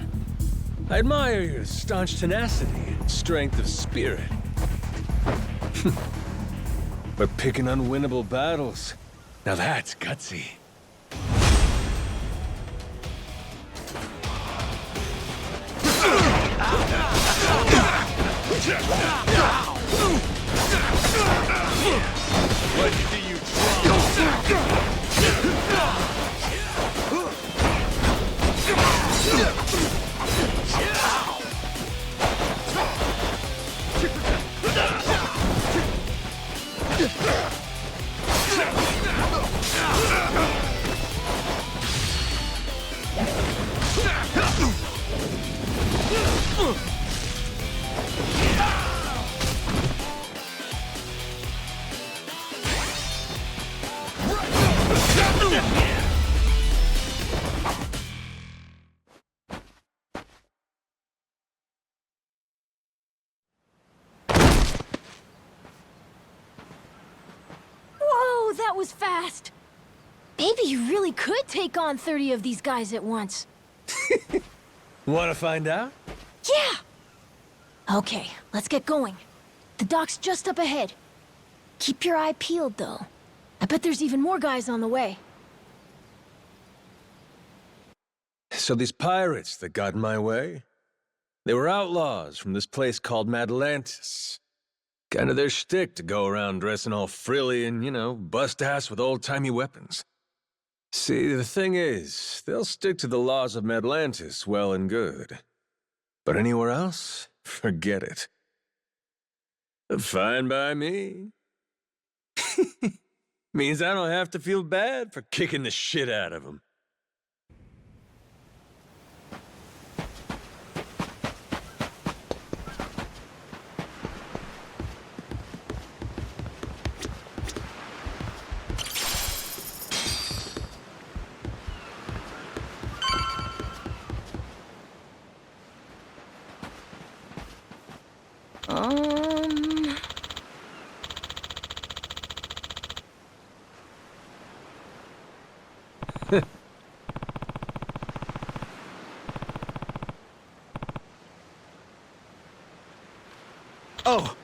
I admire your staunch tenacity and strength of spirit. But picking unwinnable battles, now that's gutsy. What do you try? Whoa, that was fast! Maybe you really could take on 30 of these guys at once. Wanna find out? Yeah! Okay, let's get going. The dock's just up ahead. Keep your eye peeled, though. I bet there's even more guys on the way. So these pirates that got in my way, they were outlaws from this place called Madlantis. Kind of their shtick to go around dressing all frilly and, you know, bust ass with old-timey weapons. See, the thing is, they'll stick to the laws of Madlantis well and good. But anywhere else, forget it. Fine by me. Means I don't have to feel bad for kicking the shit out of him. Oh!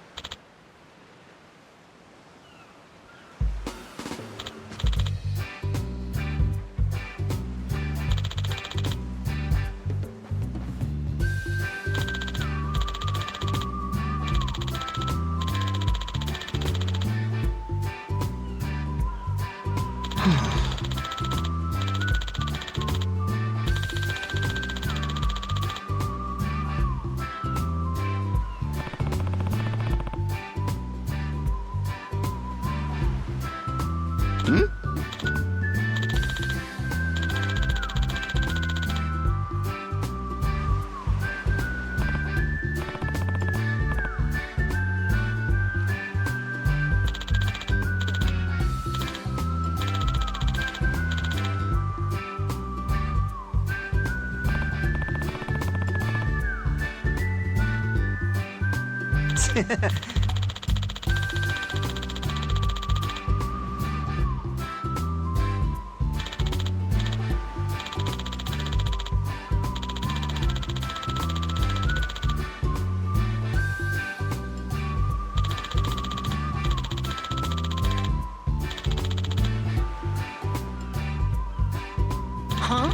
Huh?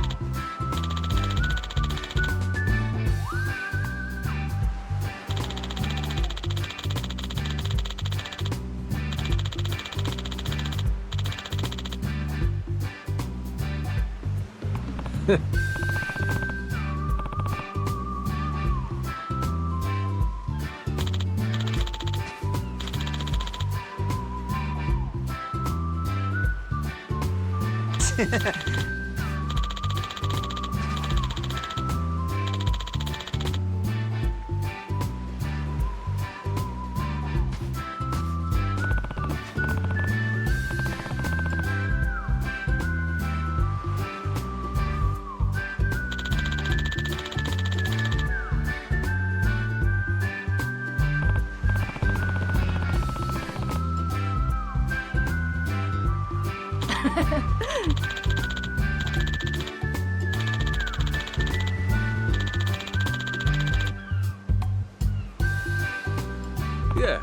Yeah.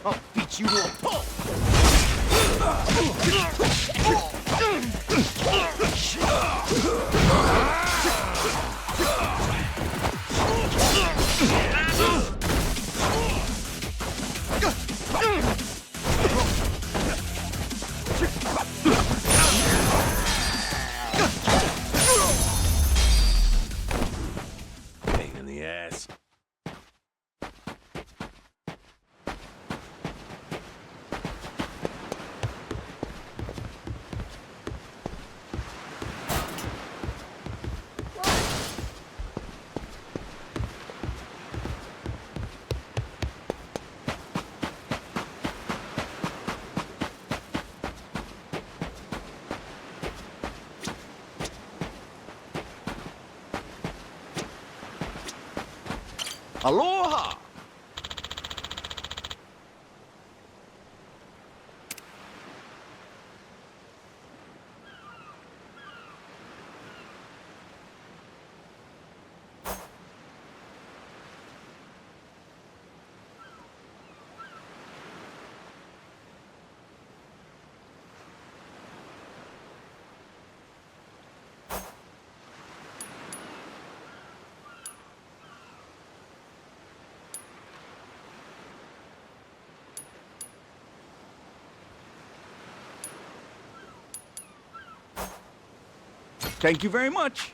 I'll beat you to a pulp! Pain in the ass. Aloha! Thank you very much.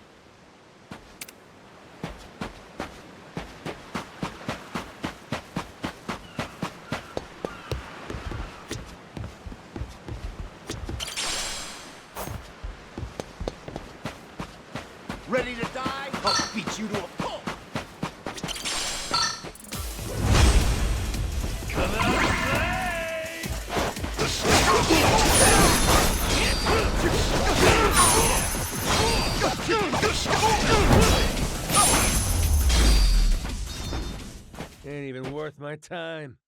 Ready to die? I'll beat you to a pulp. Come out and Ain't even worth my time.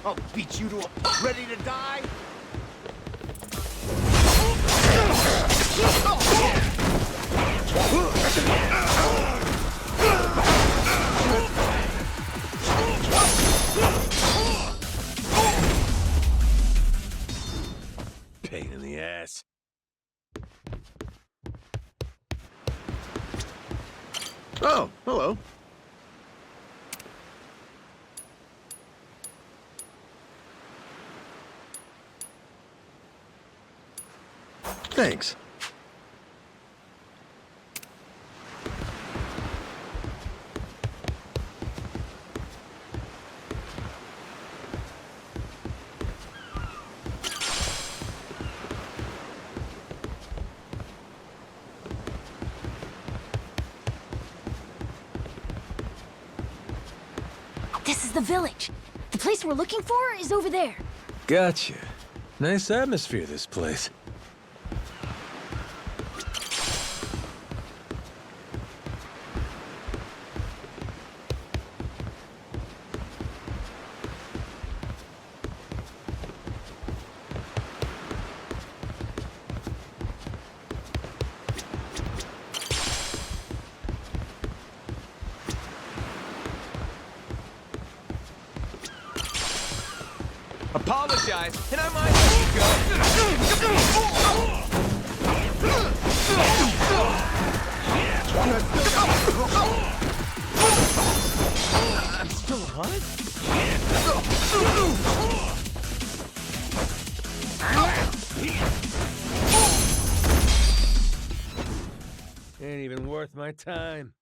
I'll beat you to a pulp. Ready to die? Pain in the ass. Oh, hello. Thanks. This is the village. The place we're looking for is over there. Gotcha. Nice atmosphere, this place. Apologize, and I might let you go. I'm still alive? Ain't even worth my time.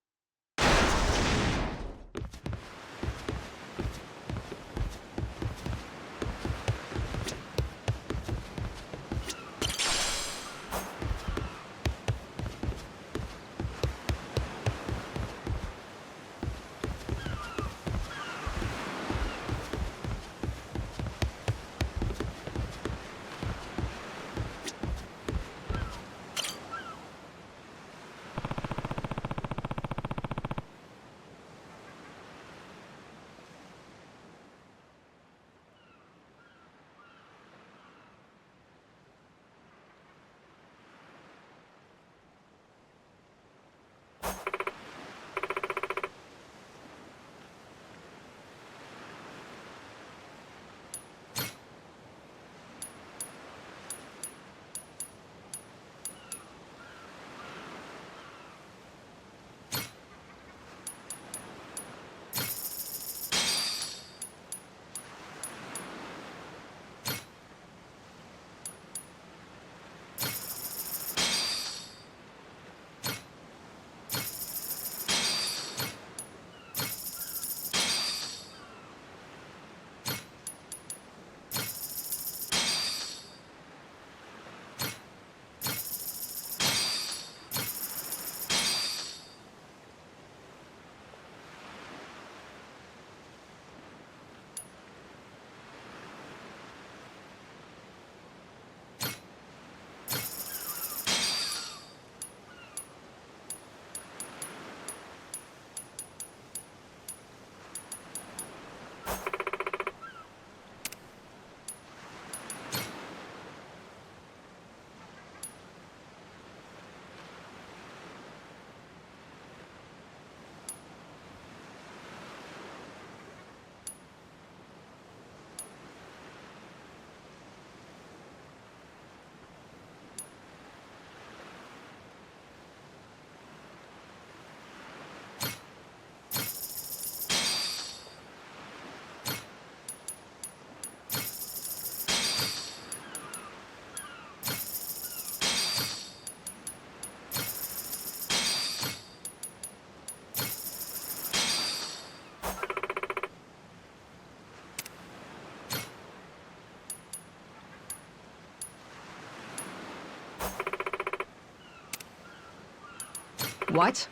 What?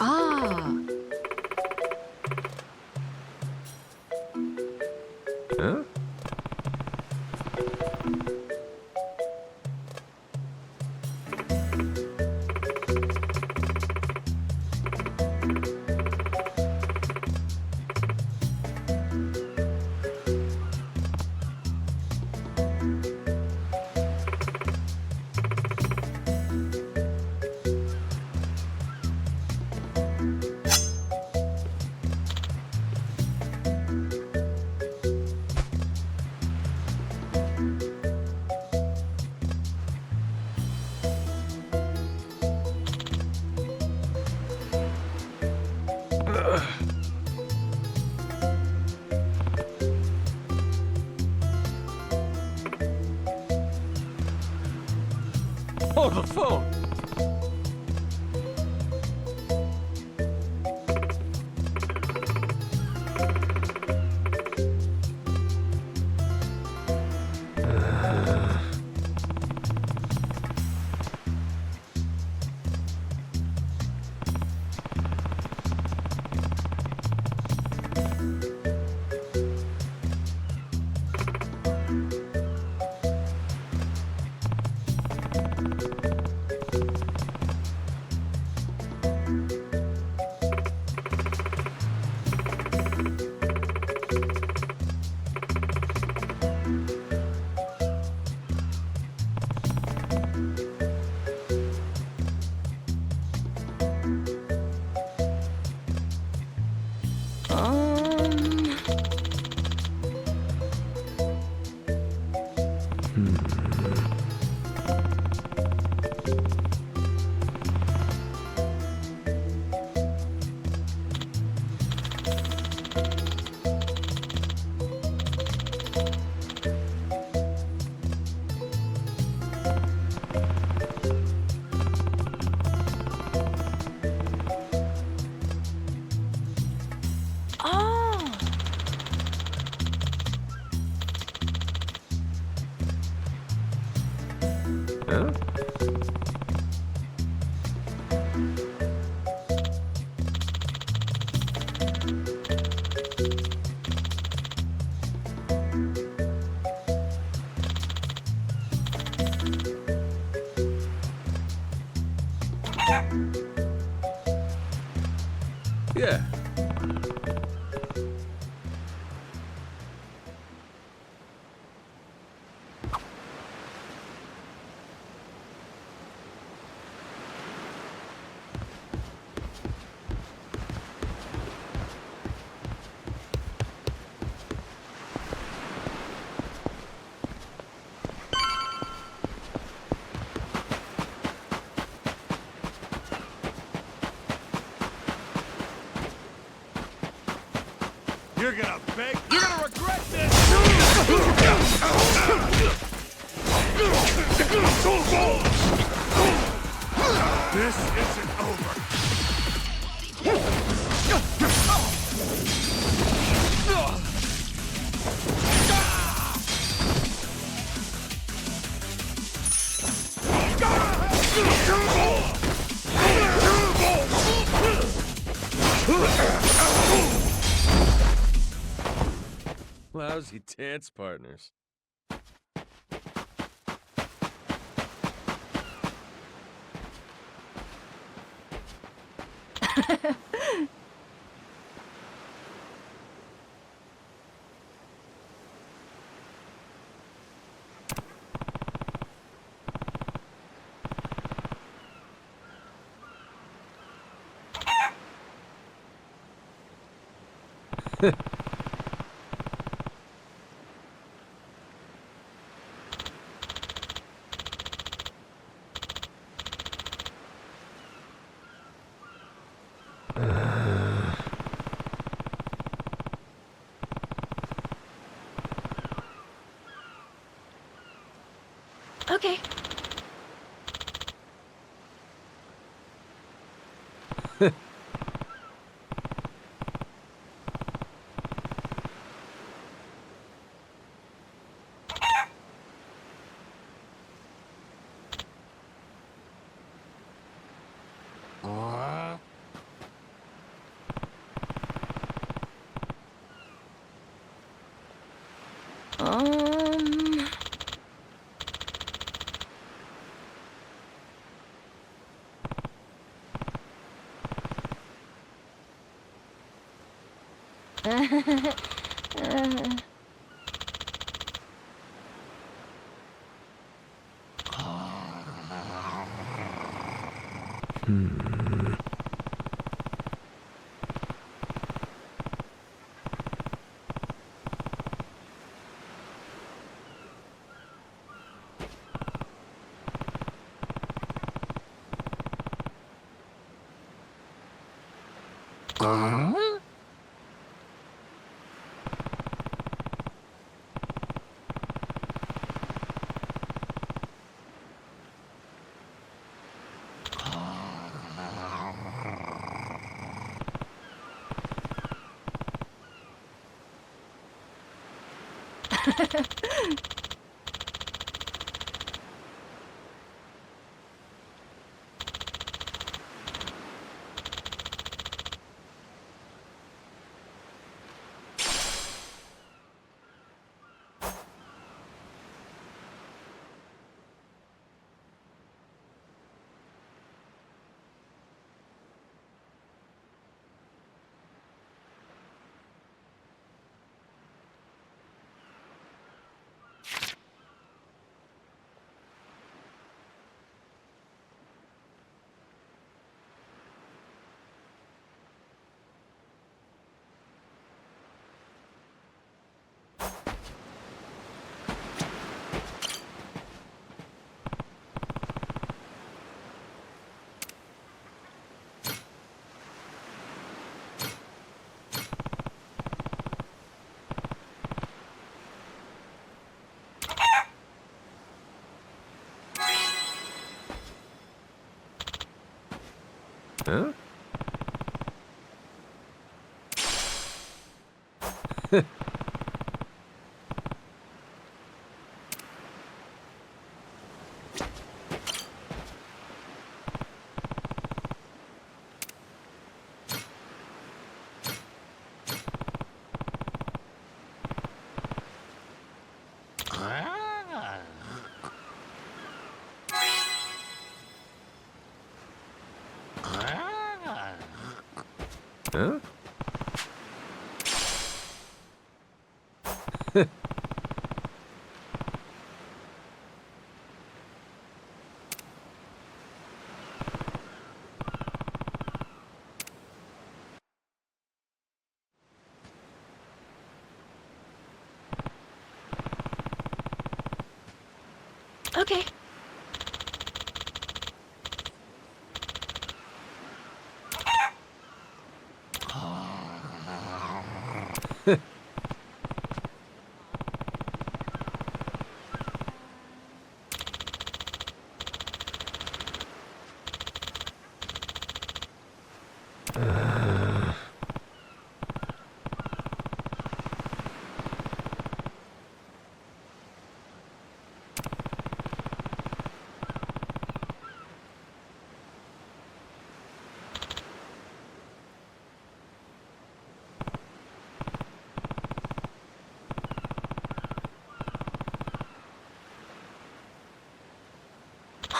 Ah. Huh? Oh, the phone! Huh? Yeah. You're gonna beg. You're gonna regret this! This isn't over. Lousy dance partners. Okay. Um... Huh? Huh? Okay.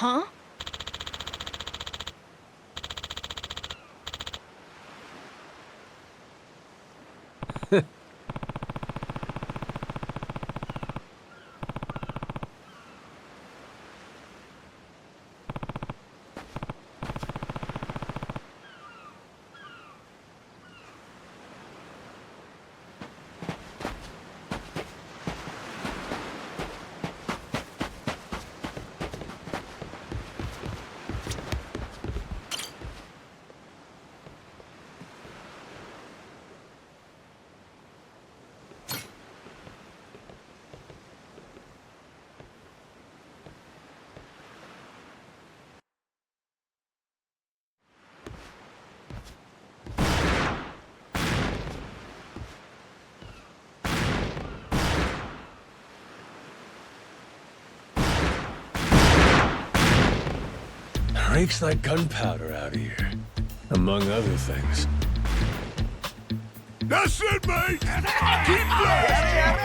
Huh? Reeks like gunpowder out here, among other things. That's it, mate! Keep blasting!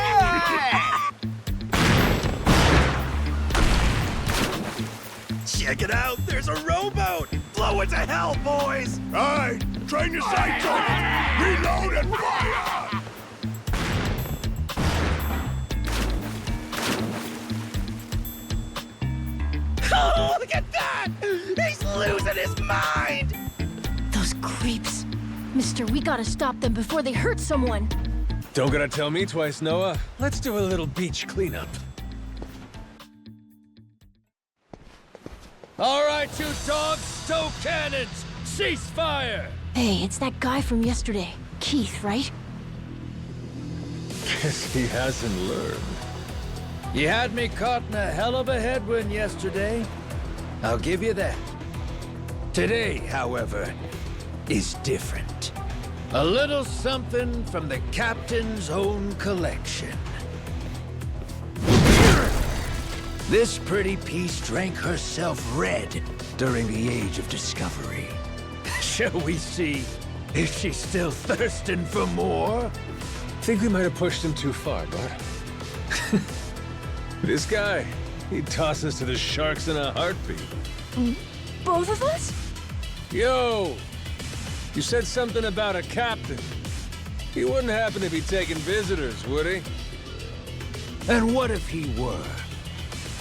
Check it out! There's a rowboat! Blow it to hell, boys! Aye! Train your sight guns! Reload and fire! Oh, look at that! He's losing his mind! Those creeps. Mister, we gotta stop them before they hurt someone. Don't gotta tell me twice, Noah. Let's do a little beach cleanup. All right, you dogs, stow cannons! Cease fire! Hey, it's that guy from yesterday. Keith, right? Guess he hasn't learned. You had me caught in a hell of a headwind yesterday. I'll give you that. Today, however, is different. A little something from the captain's own collection. This pretty piece drank herself red during the Age of Discovery. Shall we see if she's still thirsting for more? Think we might have pushed him too far, bud. This guy, he'd toss us to the sharks in a heartbeat. Both of us? Yo! You said something about a captain. He wouldn't happen to be taking visitors, would he? And what if he were?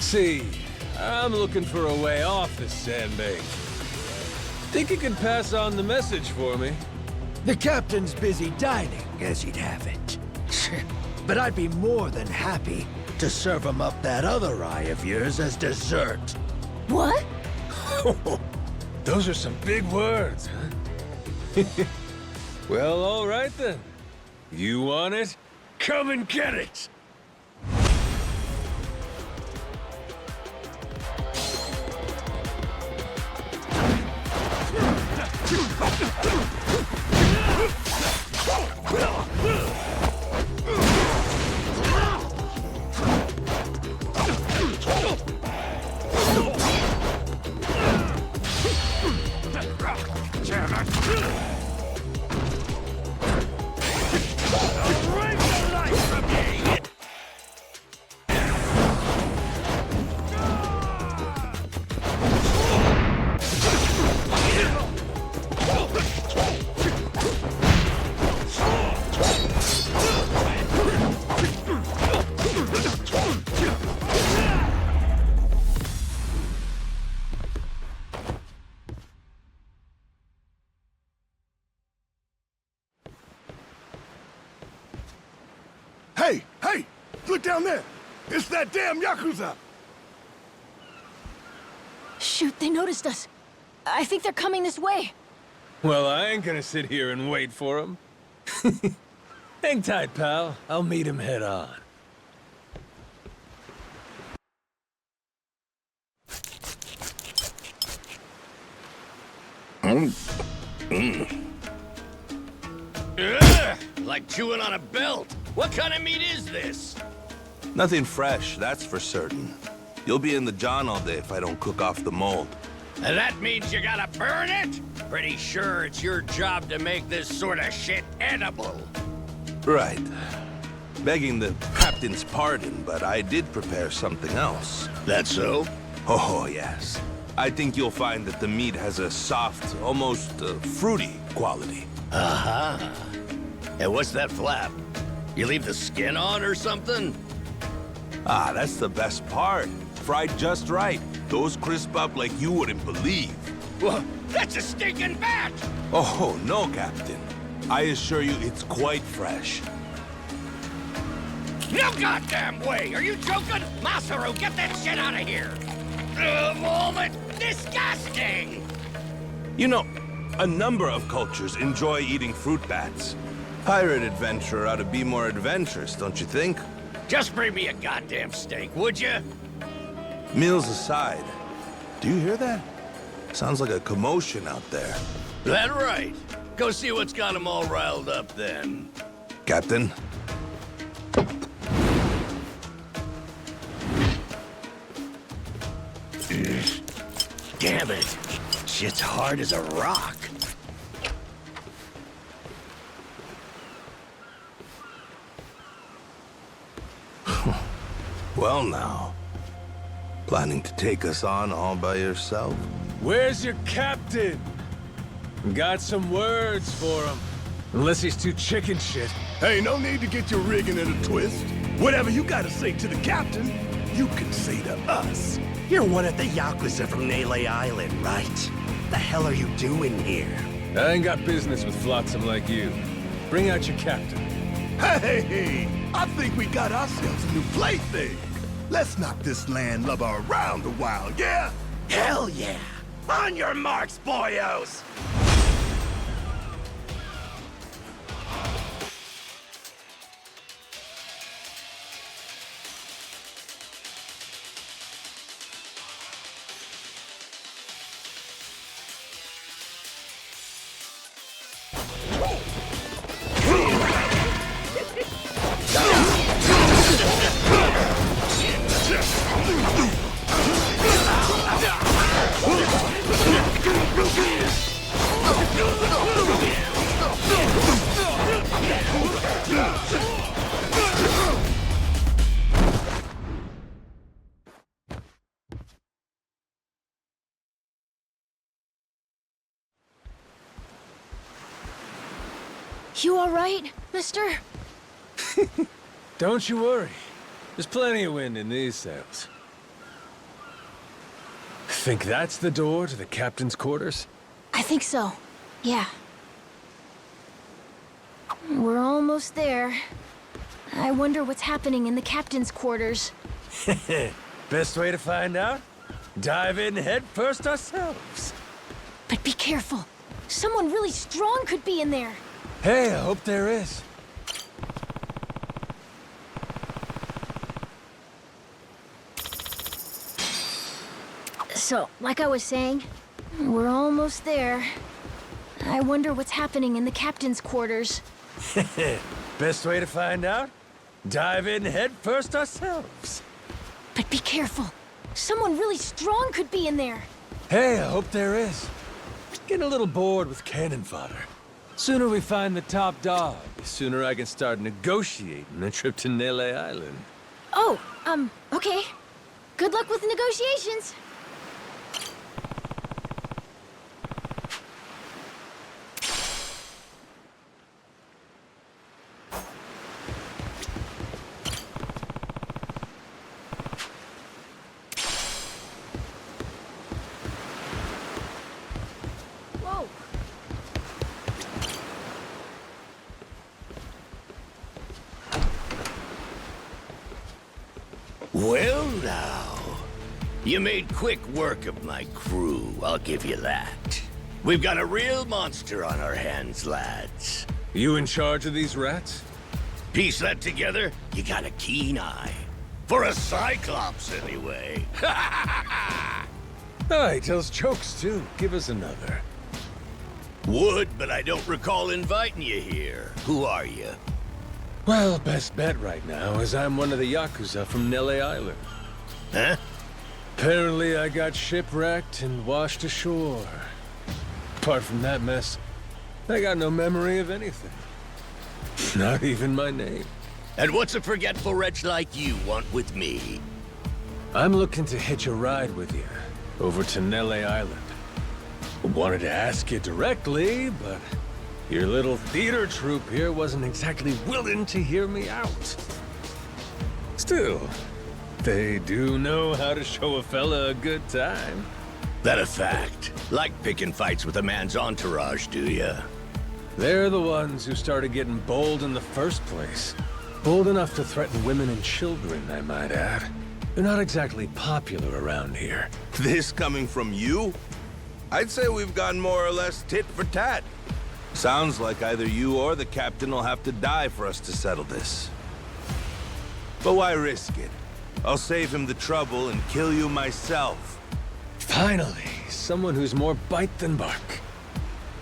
See, I'm looking for a way off this sandbank. Think you could pass on the message for me? The captain's busy dining, as he'd have it. But I'd be more than happy to serve him up that other eye of yours as dessert. What? Those are some big words, huh? Well, all right then. You want it? Come and get it! Hey! Look down there! It's that damn Yakuza! Shoot, they noticed us. I think they're coming this way. Well, I ain't gonna sit here and wait for him. Hang tight, pal. I'll meet him head on. Ugh, like chewing on a belt. What kind of meat is this? Nothing fresh, that's for certain. You'll be in the John all day if I don't cook off the mold. And that means you gotta burn it? Pretty sure it's your job to make this sort of shit edible. Right. Begging the captain's pardon, but I did prepare something else. That so? Oh, yes. I think you'll find that the meat has a soft, almost fruity quality. Uh-huh. And what's that flap? You leave the skin on or something? Ah, that's the best part. Fried just right. Those crisp up like you wouldn't believe. Well, that's a stinking bat! Oh, no, Captain. I assure you it's quite fresh. No goddamn way! Are you joking? Masaru, get that shit out of here! Moment! Disgusting! You know, a number of cultures enjoy eating fruit bats. Pirate adventurer ought to be more adventurous, don't you think? Just bring me a goddamn steak, would you? Meals aside, do you hear that? Sounds like a commotion out there. That right. Go see what's got them all riled up then. Captain? Damn it. shit's hard as a rock. Well now, planning to take us on all by yourself? Where's your captain? Got some words for him. Unless he's too chicken shit. Hey, no need to get your rigging in a twist. Whatever you gotta say to the captain, you can say to us. You're one of the Yakuza from Navigator Island, right? The hell are you doing here? I ain't got business with flotsam like you. Bring out your captain. Hey, I think we got ourselves a new plaything. Let's knock this landlubber around a while, yeah? Hell yeah! On your marks, boyos! You all right, mister? Don't you worry. There's plenty of wind in these sails. Think that's the door to the captain's quarters? I think so. Yeah. We're almost there. I wonder what's happening in the captain's quarters. Best way to find out? Dive in head first ourselves. But be careful. Someone really strong could be in there. Hey, I hope there is. So, like I was saying, we're almost there. I wonder what's happening in the captain's quarters. Best way to find out? Dive in head first ourselves. But be careful. Someone really strong could be in there. Hey, I hope there is. Getting a little bored with cannon fodder. Sooner we find the top dog, the sooner I can start negotiating a trip to Navigator Island. Oh, okay. Good luck with negotiations. Whoa. Well now, you made quick work of my crew, I'll give you that. We've got a real monster on our hands, lads. You in charge of these rats? Piece that together, you got a keen eye. For a Cyclops, anyway. Oh, he tells jokes too. Give us another. Would, but I don't recall inviting you here. Who are you? Well, best bet right now is I'm one of the Yakuza from Navigator Island. Huh? Apparently I got shipwrecked and washed ashore. Apart from that mess, I got no memory of anything. Not even my name. And what's a forgetful wretch like you want with me? I'm looking to hitch a ride with you over to Navigator Island. Wanted to ask you directly, but your little theater troupe here wasn't exactly willing to hear me out. Still, they do know how to show a fella a good time. That a fact? Like picking fights with a man's entourage, do ya? They're the ones who started getting bold in the first place. Bold enough to threaten women and children, I might add. They're not exactly popular around here. This coming from you? I'd say we've gone more or less tit for tat. Sounds like either you or the captain will have to die for us to settle this. But why risk it? I'll save him the trouble and kill you myself. Finally, someone who's more bite than bark.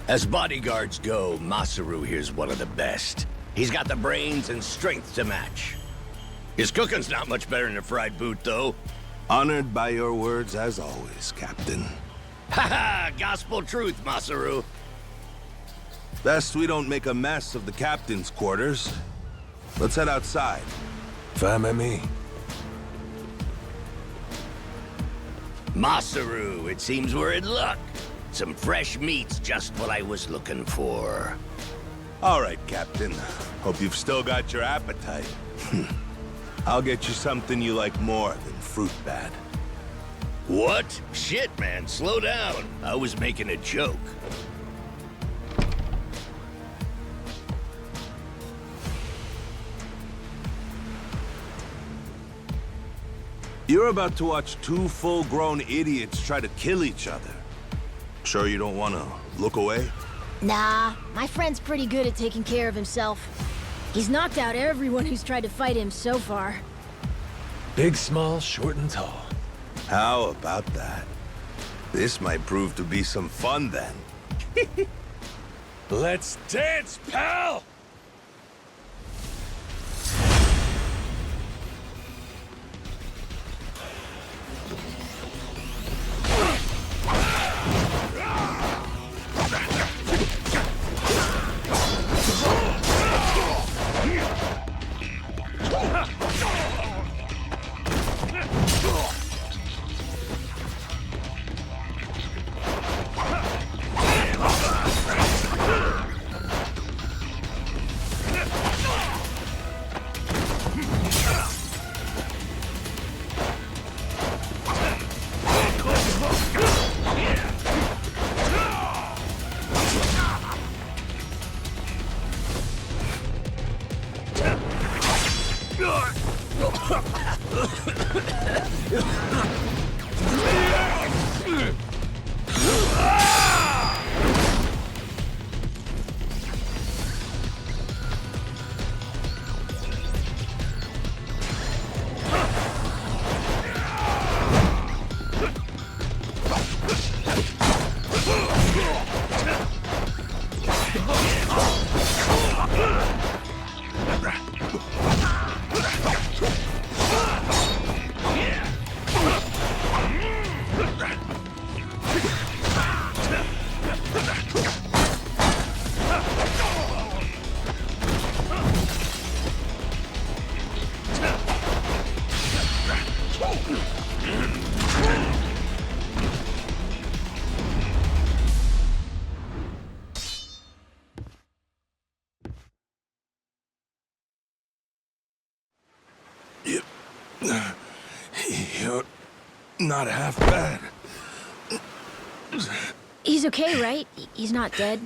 As bodyguards go, Masaru here's one of the best. He's got the brains and strength to match. His cooking's not much better than a fried boot, though. Honored by your words as always, Captain. Haha, gospel truth, Masaru. Best we don't make a mess of the captain's quarters. Let's head outside. Fine by me. Masaru, it seems we're in luck. Some fresh meat's just what I was looking for. All right, Captain. Hope you've still got your appetite. I'll get you something you like more than fruit bat. What? Shit, man, slow down. I was making a joke. You're about to watch two full-grown idiots try to kill each other. Sure you don't want to look away? Nah, my friend's pretty good at taking care of himself. He's knocked out everyone who's tried to fight him so far. Big, small, short, and tall. How about that? This might prove to be some fun then. Let's dance, pal! You're not half bad. He's okay, right? He's not dead?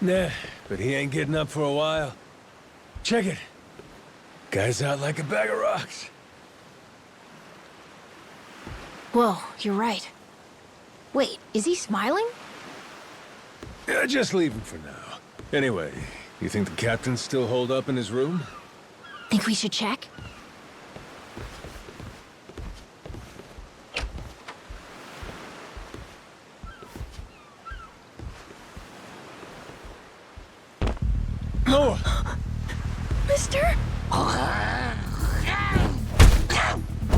Nah, but he ain't getting up for a while. Check it. Guy's out like a bag of rocks. Whoa, you're right. Wait, is he smiling? Yeah, just leave him for now. Anyway, you think the captain's still holed up in his room? Think we should check? No! Mister?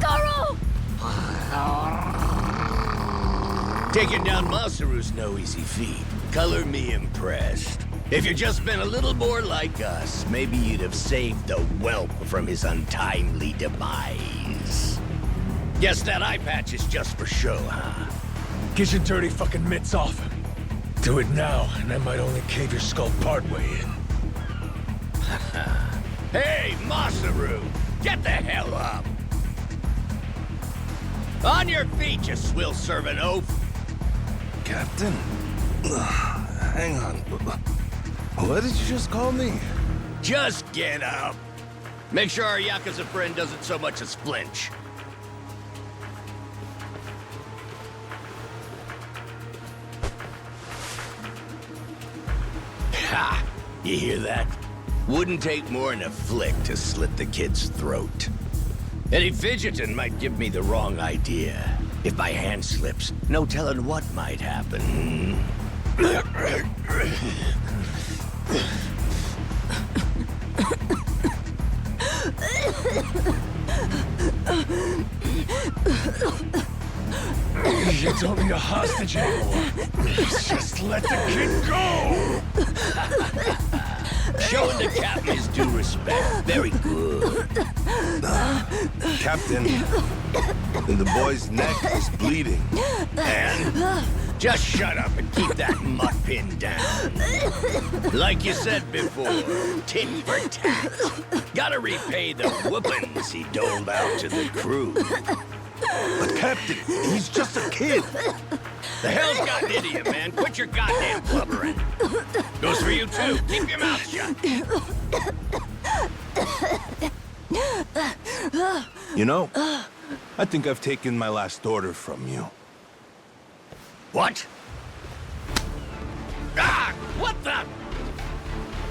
Goro! Taking down Masaru's no easy feat. Color me impressed. If you'd just been a little more like us, maybe you'd have saved the whelp from his untimely demise. Guess that eye patch is just for show, huh? Get your dirty fucking mitts off. Do it now, and I might only cave your skull partway in. Hey, Masaru! Get the hell up! On your feet, you swill-serving oaf! Captain? Hang on. What did you just call me? Just get up! Make sure our Yakuza friend doesn't so much as flinch. Ha! You hear that? Wouldn't take more than a flick to slit the kid's throat. Any fidgeting might give me the wrong idea. If my hand slips, no telling what might happen. You don't need a hostage anymore. Just let the kid go! Showing the captain his due respect. Very good. Captain, the boy's neck is bleeding. And just shut up and keep that mutt pinned down. Like you said before, tit for tat. Gotta repay the whoopings he doled out to the crew. But Captain, he's just a kid. The hell's gotten into you, man? Quit your goddamn blubbering. Goes for you, too. Keep your mouth shut. You know, I think I've taken my last order from you. What? Ah! What the?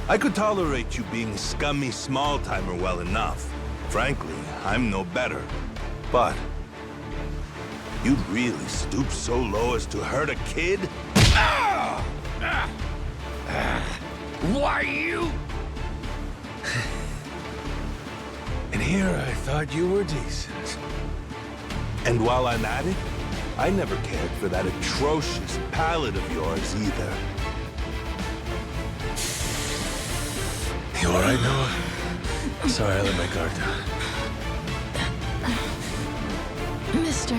I could tolerate you being a scummy small-timer well enough. Frankly, I'm no better. But you'd really stoop so low as to hurt a kid? Why you? And here I thought you were decent. And while I'm at it, I never cared for that atrocious palate of yours either. You all right, Noah? Sorry I let my guard down. Mister.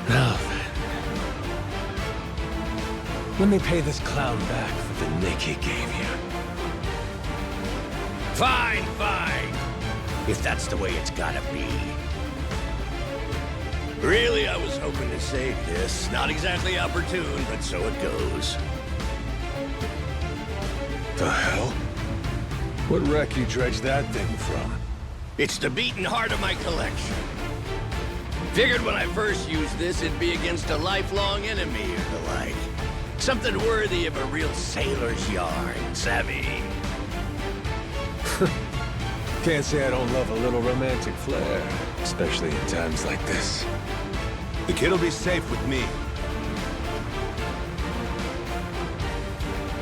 Now then. Let me pay this clown back for the nick he gave you. Fine, fine. If that's the way it's gotta be. Really, I was hoping to save this. Not exactly opportune, but so it goes. The hell? What wreck you dredged that thing from? It's the beating heart of my collection. Figured when I first used this, it'd be against a lifelong enemy or the like. Something worthy of a real sailor's yarn, savvy? Can't say I don't love a little romantic flair, especially in times like this. The kid'll be safe with me.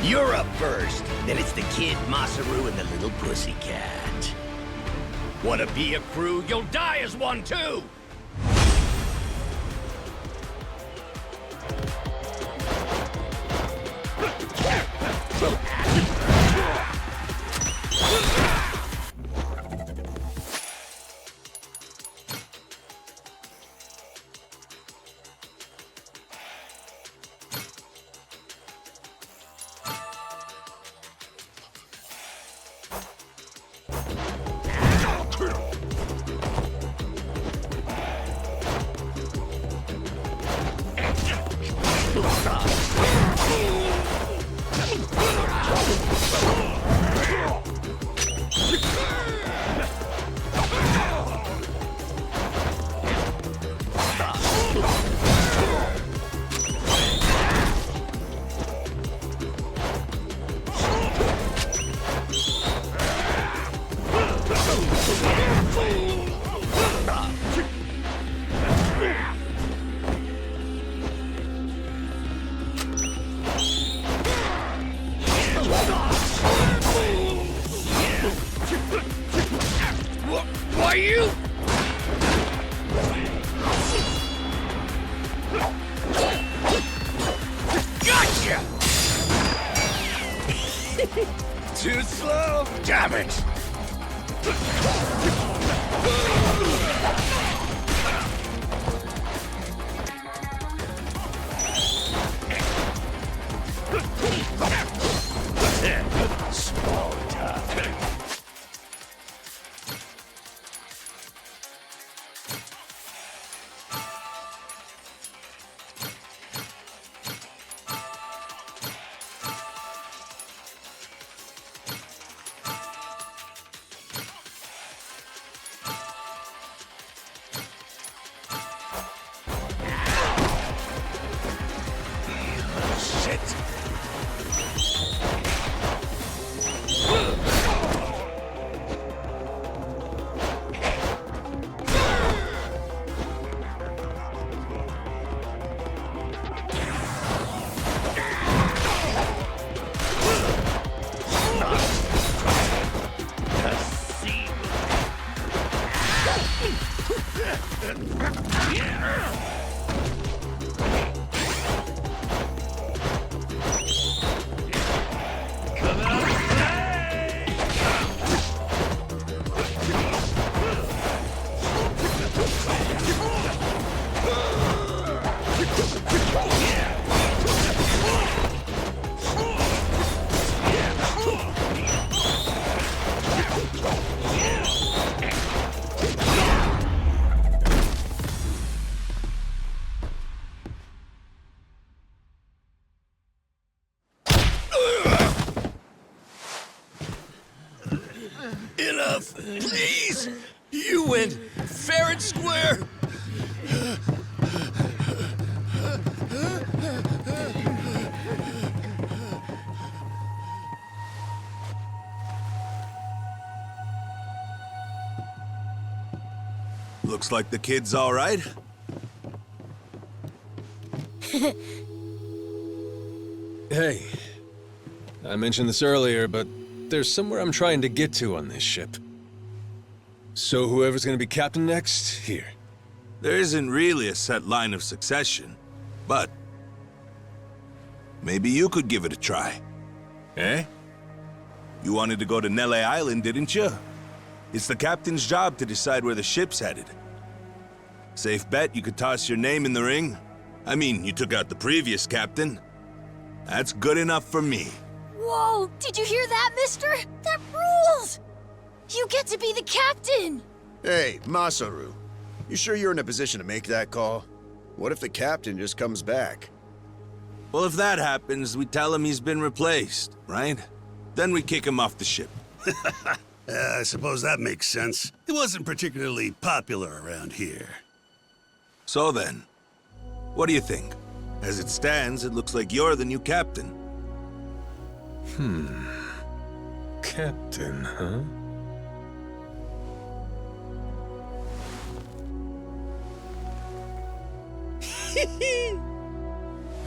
You're up first, then it's the kid, Masaru, and the little pussycat. Wanna be a crew? You'll die as one, too! Why you? Gotcha! Too slow? Damn it! Small time. Enough, please! You went fair and square! Looks like the kid's all right. Hey, I mentioned this earlier, but there's somewhere I'm trying to get to on this ship. So whoever's gonna be captain next, here. There isn't really a set line of succession, but maybe you could give it a try. Eh? You wanted to go to Nele Island, didn't you? It's the captain's job to decide where the ship's headed. Safe bet you could toss your name in the ring? I mean, you took out the previous captain. That's good enough for me. Whoa, did you hear that, mister? That rules! You get to be the captain! Hey, Masaru. You sure you're in a position to make that call? What if the captain just comes back? Well, if that happens, we tell him he's been replaced, right? Then we kick him off the ship. I suppose that makes sense. He wasn't particularly popular around here. So then, what do you think? As it stands, it looks like you're the new captain. Captain, huh?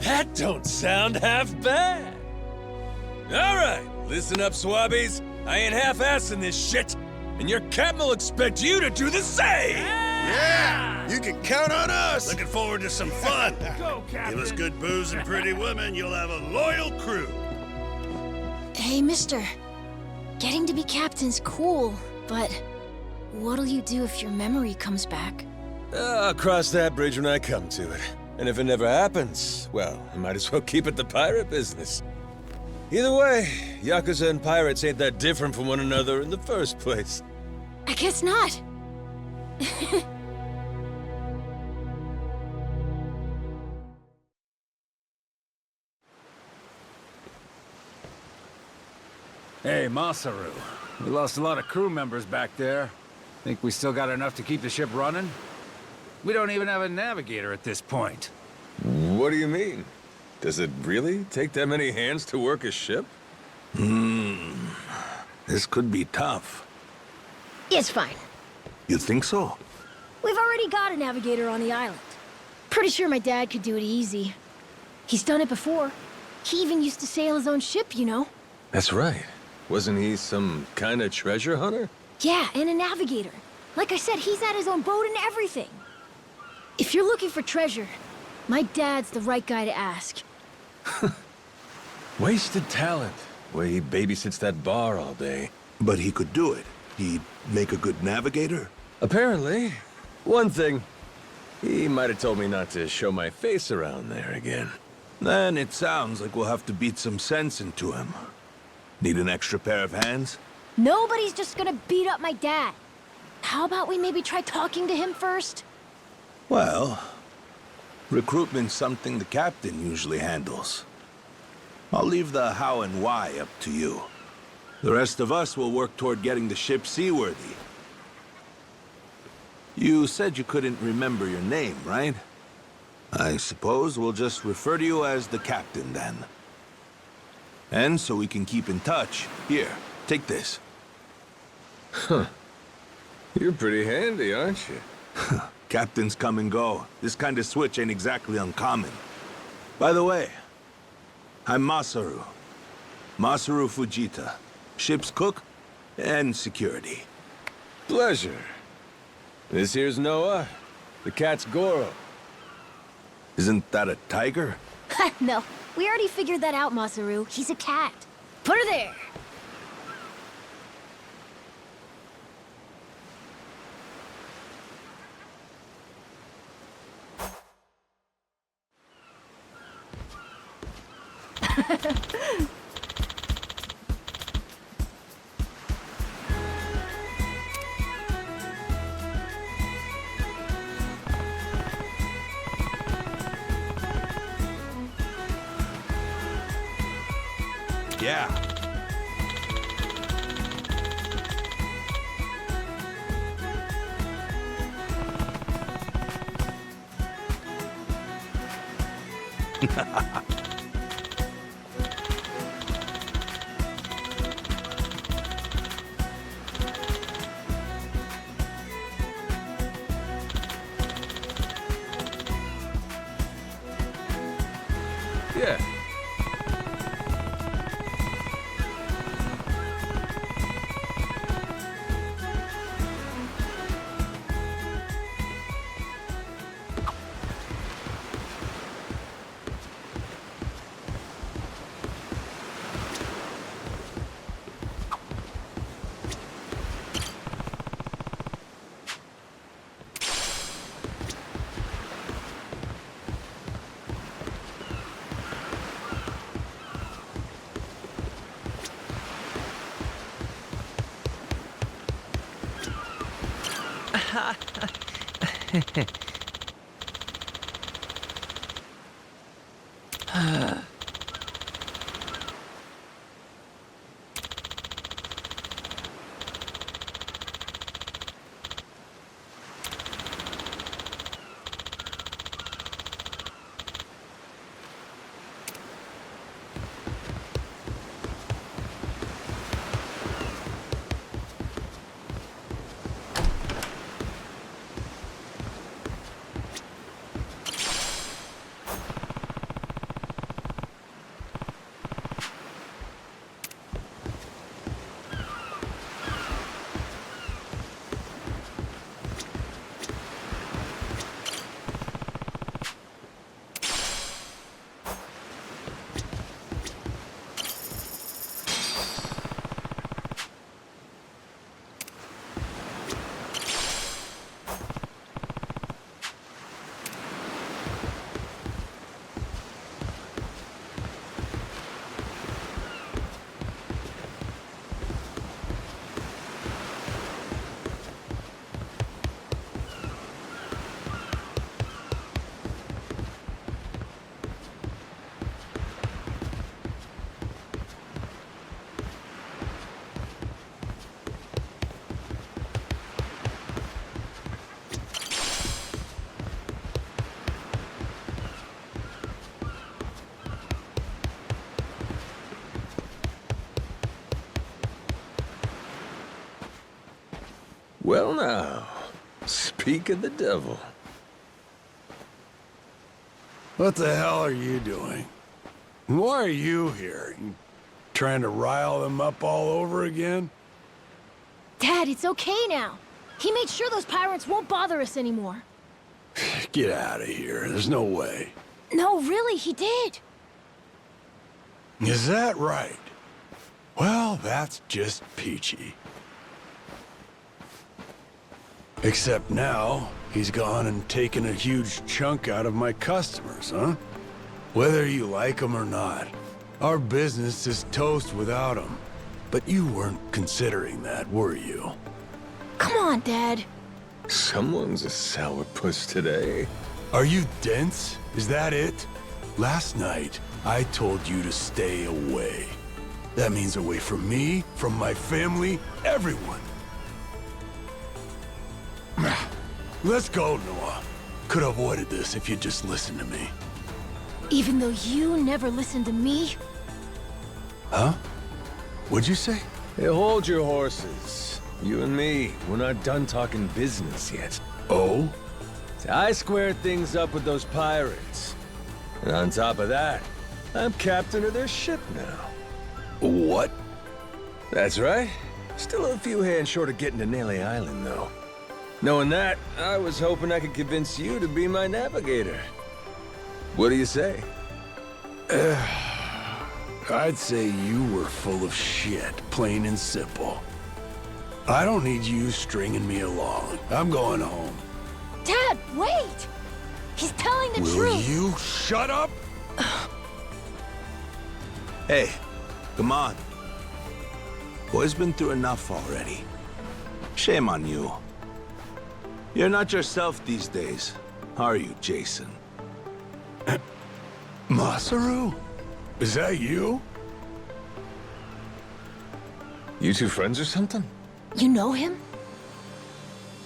That don't sound half bad. All right, listen up, swabbies. I ain't half-assing this shit, and your captain will expect you to do the same. Yeah! You can count on us! Looking forward to some fun. Go, Captain! Give us good booze and pretty women, you'll have a loyal crew. Hey, mister. Getting to be captain's cool, but what'll you do if your memory comes back? I'll cross that bridge when I come to it. And if it never happens, well, I might as well keep it the pirate business. Either way, Yakuza and pirates ain't that different from one another in the first place. I guess not. Hey, Masaru. We lost a lot of crew members back there. Think we still got enough to keep the ship running? We don't even have a navigator at this point. What do you mean? Does it really take that many hands to work a ship? This could be tough. It's fine. You think so? We've already got a navigator on the island. Pretty sure my dad could do it easy. He's done it before. He even used to sail his own ship, you know? That's right. Wasn't he some kind of treasure hunter? Yeah, and a navigator. Like I said, he's had his own boat and everything. If you're looking for treasure, my dad's the right guy to ask. Wasted talent. Way he babysits that bar all day. But he could do it. He'd make a good navigator? Apparently. One thing. He might have told me not to show my face around there again. Then it sounds like we'll have to beat some sense into him. Need an extra pair of hands? Nobody's just gonna beat up my dad. How about we maybe try talking to him first? Well, recruitment's something the captain usually handles. I'll leave the how and why up to you. The rest of us will work toward getting the ship seaworthy. You said you couldn't remember your name, right? I suppose we'll just refer to you as the captain, then. And so we can keep in touch, here, take this. Huh. You're pretty handy, aren't you? Captains come and go. This kind of switch ain't exactly uncommon. By the way, I'm Masaru. Masaru Fujita. Ship's cook and security. Pleasure. This here's Noah. The cat's Goro. Isn't that a tiger? No, we already figured that out, Masaru. He's a cat. Put her there. Yeah. Yeah. Well now, speak of the devil. What the hell are you doing? Why are you here? You trying to rile them up all over again? Dad, it's okay now. He made sure those pirates won't bother us anymore. Get out of here. There's no way. No, really, he did. Is that right? Well, that's just peachy. Except now, he's gone and taken a huge chunk out of my customers, huh? Whether you like them or not, our business is toast without them. But you weren't considering that, were you? Come on, Dad. Someone's a sourpuss today. Are you dense? Is that it? Last night, I told you to stay away. That means away from me, from my family, everyone. Let's go, Noah. Could have avoided this if you'd just listened to me. Even though you never listened to me? Huh? What'd you say? Hey, hold your horses. You and me, we're not done talking business yet. Oh? See, I squared things up with those pirates. And on top of that, I'm captain of their ship now. What? That's right. Still a few hands short of getting to Nele Island, though. Knowing that, I was hoping I could convince you to be my navigator. What do you say? I'd say you were full of shit, plain and simple. I don't need you stringing me along. I'm going home. Dad, wait! He's telling the Will truth. you shut up? Hey, come on. Boy's been through enough already. Shame on you. You're not yourself these days, are you, Jason? Masaru? Is that you? You two friends or something? You know him?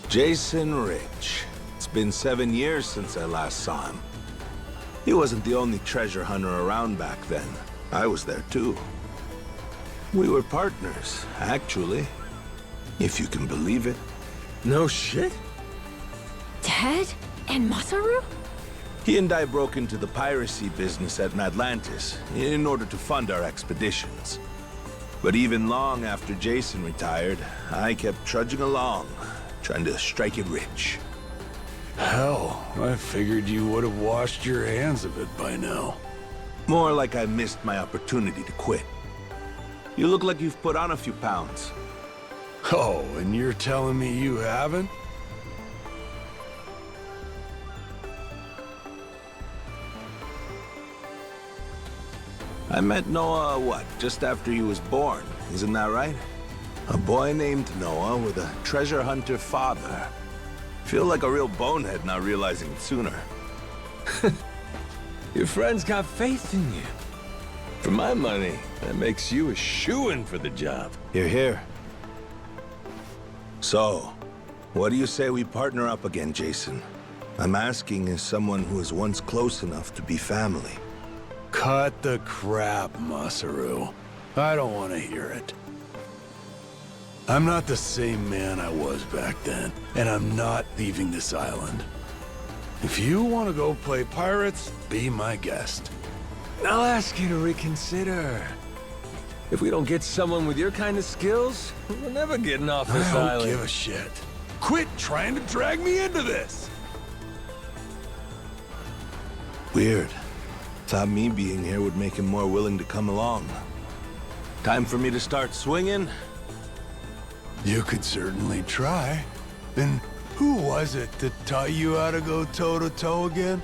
Jason Rich. It's been 7 years since I last saw him. He wasn't the only treasure hunter around back then. I was there too. We were partners, actually. If you can believe it. No shit? Dad? And Masaru? He and I broke into the piracy business at Atlantis in order to fund our expeditions. But even long after Jason retired, I kept trudging along, trying to strike it rich. Hell, I figured you would have washed your hands of it by now. More like I missed my opportunity to quit. You look like you've put on a few pounds. Oh, and you're telling me you haven't? I met Noah, what, just after he was born, isn't that right? A boy named Noah with a treasure hunter father. Feel like a real bonehead not realizing it sooner. Your friends got faith in you. For my money, that makes you a shoo-in for the job. You're here. So, what do you say we partner up again, Jason? I'm asking as someone who was once close enough to be family. Cut the crap, Masaru. I don't want to hear it. I'm not the same man I was back then, and I'm not leaving this island. If you want to go play pirates, be my guest. I'll ask you to reconsider. If we don't get someone with your kind of skills, we're never getting off this I don't island. give a shit. Quit trying to drag me into this! Weird. Thought me being here would make him more willing to come along. Time for me to start swinging? You could certainly try. Then who was it that taught you how to go toe-to-toe again?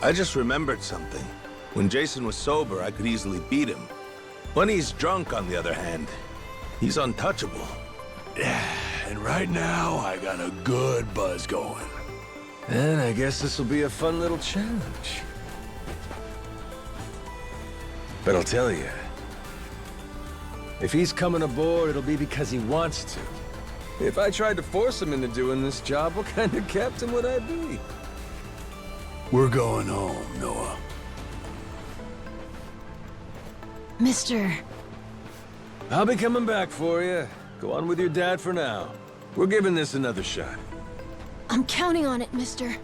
I just remembered something. When Jason was sober, I could easily beat him. When he's drunk, on the other hand, he's untouchable. Yeah, and right now, I got a good buzz going. And I guess this will be a fun little challenge. But I'll tell you, if he's coming aboard, it'll be because he wants to. If I tried to force him into doing this job, what kind of captain would I be? We're going home, Noah. Mister. I'll be coming back for you. Go on with your dad for now. We're giving this another shot. I'm counting on it, mister.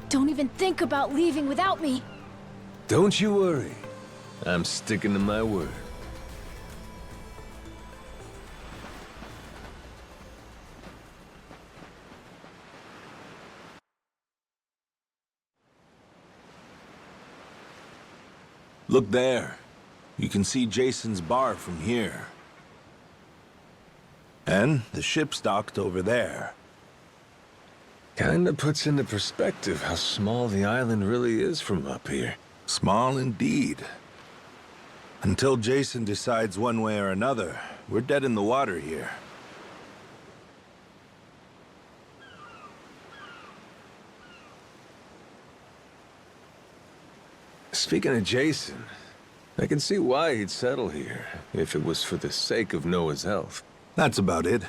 Don't even think about leaving without me. Don't you worry. I'm sticking to my word. Look there. You can see Jason's bar from here. And the ship's docked over there. Kinda puts into perspective how small the island really is from up here. Small indeed. Until Jason decides one way or another, we're dead in the water here. Speaking of Jason, I can see why he'd settle here, if it was for the sake of Noah's health. That's about it.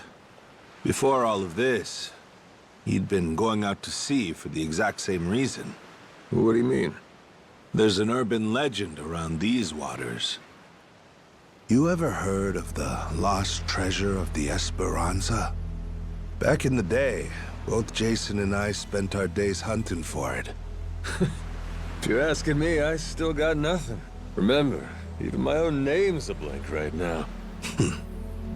Before all of this, he'd been going out to sea for the exact same reason. What do you mean? There's an urban legend around these waters. You ever heard of the lost treasure of the Esperanza? Back in the day, both Jason and I spent our days hunting for it. If you're asking me, I still got nothing. Remember, even my own name's a blank right now.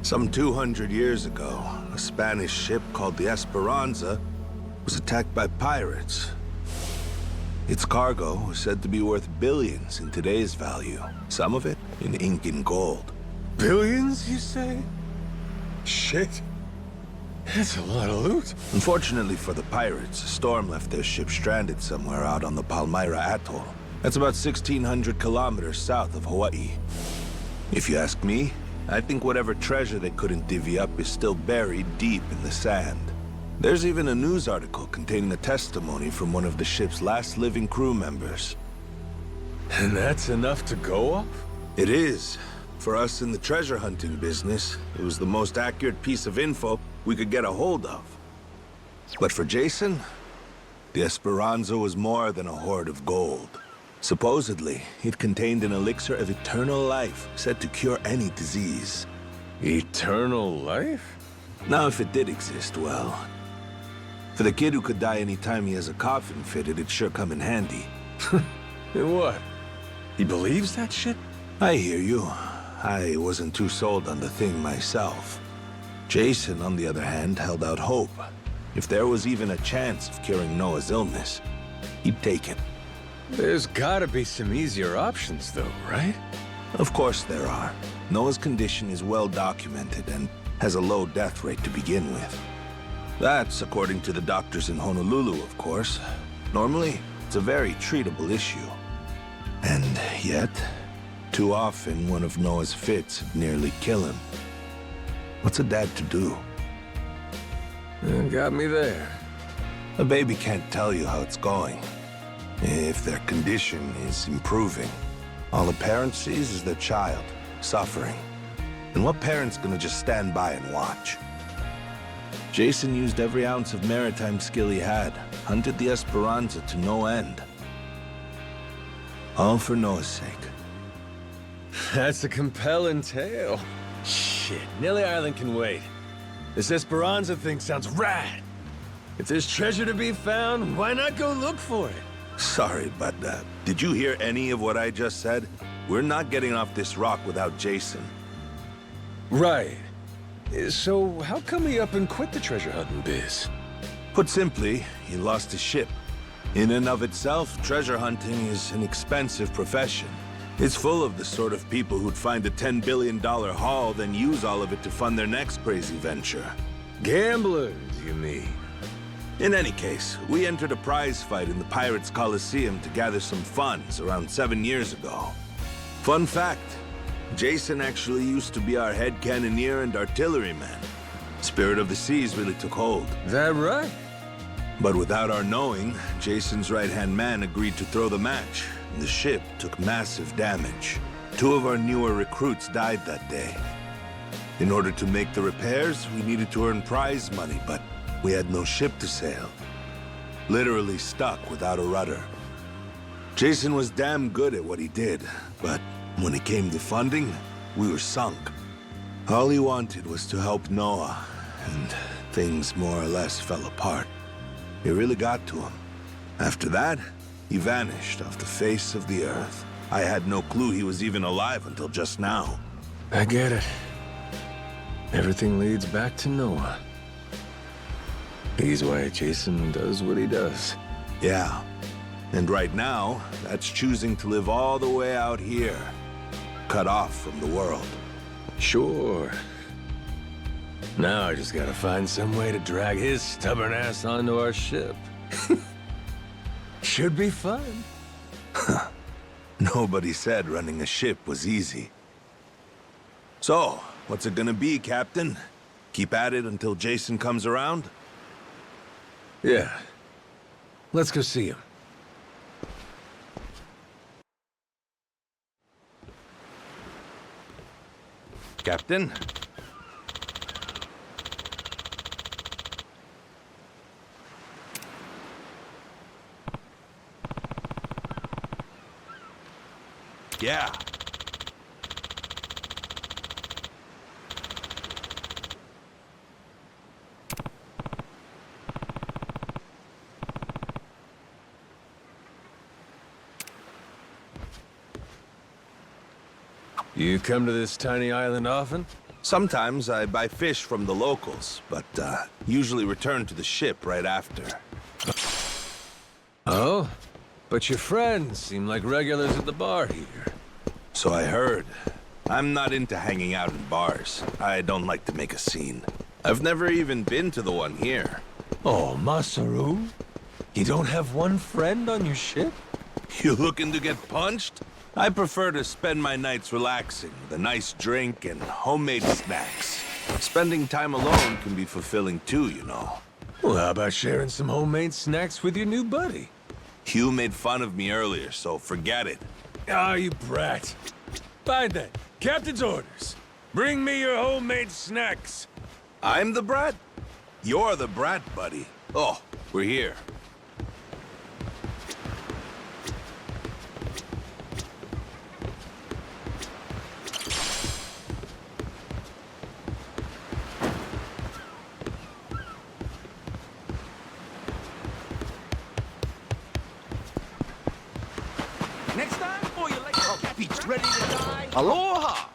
Some 200 years ago, a Spanish ship called the Esperanza was attacked by pirates. Its cargo was said to be worth billions in today's value, some of it in ink and gold. Billions, you say? Shit. That's a lot of loot. Unfortunately for the pirates, a storm left their ship stranded somewhere out on the Palmyra Atoll. That's about 1,600 kilometers south of Hawaii. If you ask me, I think whatever treasure they couldn't divvy up is still buried deep in the sand. There's even a news article containing a testimony from one of the ship's last living crew members. And that's enough to go off? It is. For us in the treasure hunting business, it was the most accurate piece of info we could get a hold of. But for Jason, The Esperanza was more than a hoard of gold. Supposedly, it contained an elixir of eternal life, said to cure any disease. Eternal life? Now, if it did exist, well... For the kid who could die any time he has a coffin fitted, it'd sure come in handy. And what? He believes that shit? I hear you. I wasn't too sold on the thing myself. Jason, on the other hand, held out hope. If there was even a chance of curing Noah's illness, he'd take it. There's gotta be some easier options, though, right? Of course there are. Noah's condition is well documented and has a low death rate to begin with. That's according to the doctors in Honolulu, of course. Normally, it's a very treatable issue. And yet, too often one of Noah's fits would nearly kill him. What's a dad to do? Got me there. A baby can't tell you how it's going. If their condition is improving, all a parent sees is their child suffering. And what parent's gonna just stand by and watch? Jason used every ounce of maritime skill he had, hunted the Esperanza to no end. All for Noah's sake. That's a compelling tale. Shit, Nili Island can wait. This Esperanza thing sounds rad. If there's treasure to be found, why not go look for it? Sorry, but did you hear any of what I just said? We're not getting off this rock without Jason. Right. So how come he up and quit the treasure hunting biz? Put simply, he lost his ship. In and of itself, treasure hunting is an expensive profession. It's full of the sort of people who'd find a $10 billion haul, then use all of it to fund their next crazy venture. Gamblers, you mean? In any case, we entered a prize fight in the Pirates Coliseum to gather some funds around 7 years ago. Fun fact, Jason actually used to be our head cannoneer and artilleryman. Spirit of the Seas really took hold. That right? But without our knowing, Jason's right-hand man agreed to throw the match. The ship took massive damage. 2 of our newer recruits died that day. In order to make the repairs, we needed to earn prize money, but we had no ship to sail. Literally stuck without a rudder. Jason was damn good at what he did, but when it came to funding, we were sunk. All he wanted was to help Noah, and things more or less fell apart. It really got to him. After that, he vanished off the face of the earth. I had no clue he was even alive until just now. I get it. Everything leads back to Noah. He's why Jason does what he does. Yeah. And right now, that's choosing to live all the way out here, cut off from the world. Sure. Now I just gotta find some way to drag his stubborn ass onto our ship. Should be fun. Nobody said running a ship was easy. So, what's it gonna be, Captain? Keep at it until Jason comes around? Yeah. Let's go see him. Captain? Yeah. You come to this tiny island often? Sometimes I buy fish from the locals, but usually return to the ship right after. Oh? But your friends seem like regulars at the bar here. So I heard. I'm not into hanging out in bars. I don't like to make a scene. I've never even been to the one here. Oh, Masaru? You don't have one friend on your ship? You looking to get punched? I prefer to spend my nights relaxing with a nice drink and homemade snacks. Spending time alone can be fulfilling too, you know. Well, how about sharing some homemade snacks with your new buddy? Hugh made fun of me earlier, so forget it. Ah, you brat. Fine then. Captain's orders. Bring me your homemade snacks. I'm the brat? You're the brat, buddy. Oh, we're here. Aloha!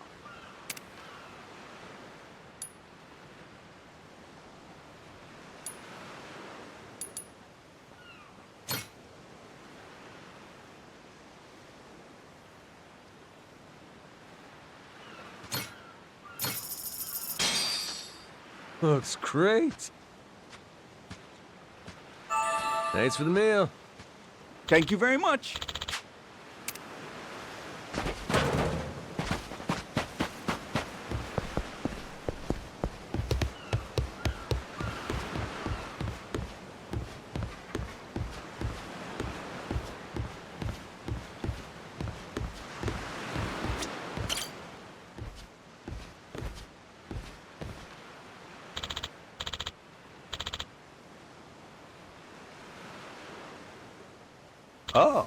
Looks great. Thanks for the meal. Thank you very much. Oh.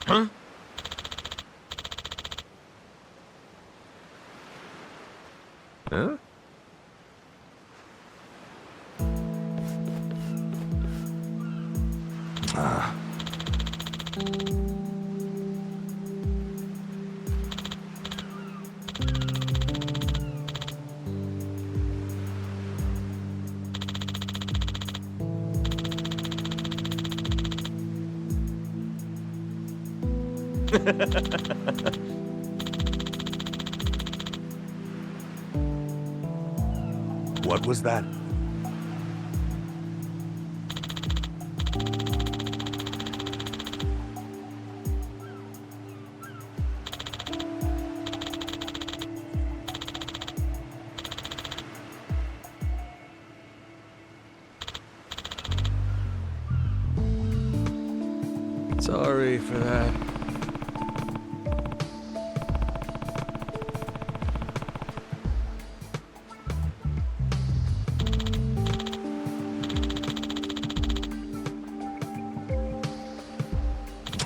Huh? Huh? Ah. What was that? Sorry for that.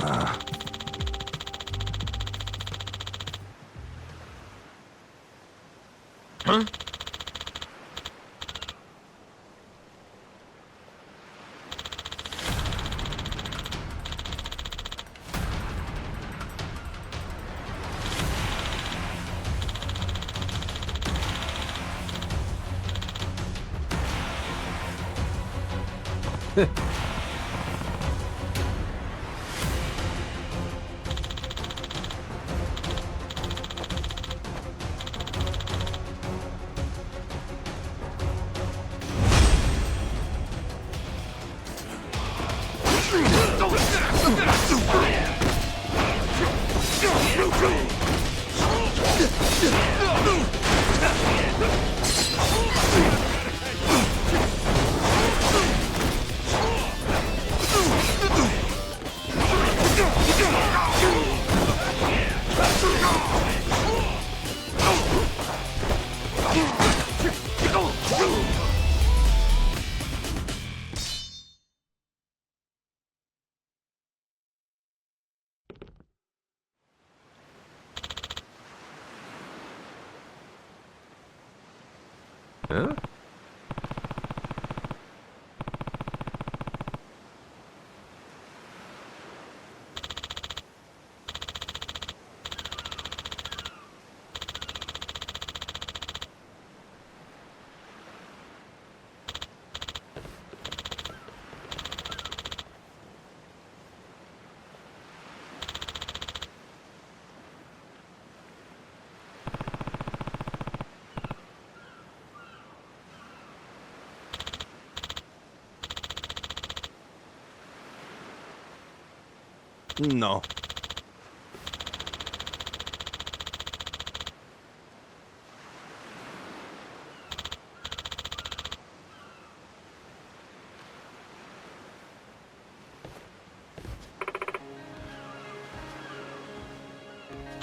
Ah. Huh? Huh? No.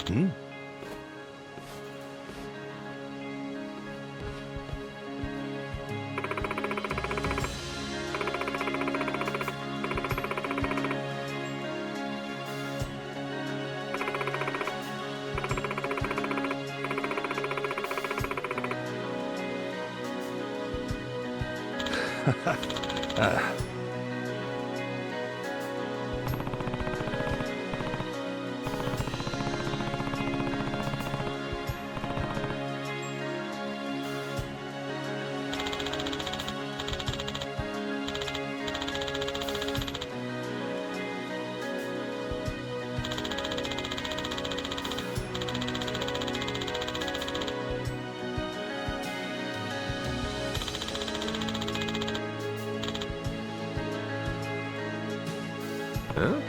Hmm? Huh?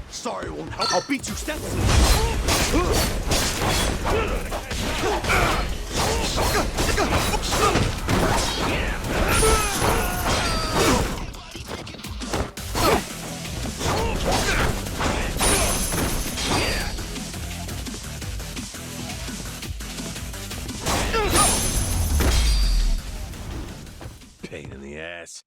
Sorry, it won't help. I'll beat you steps. Pain in the ass.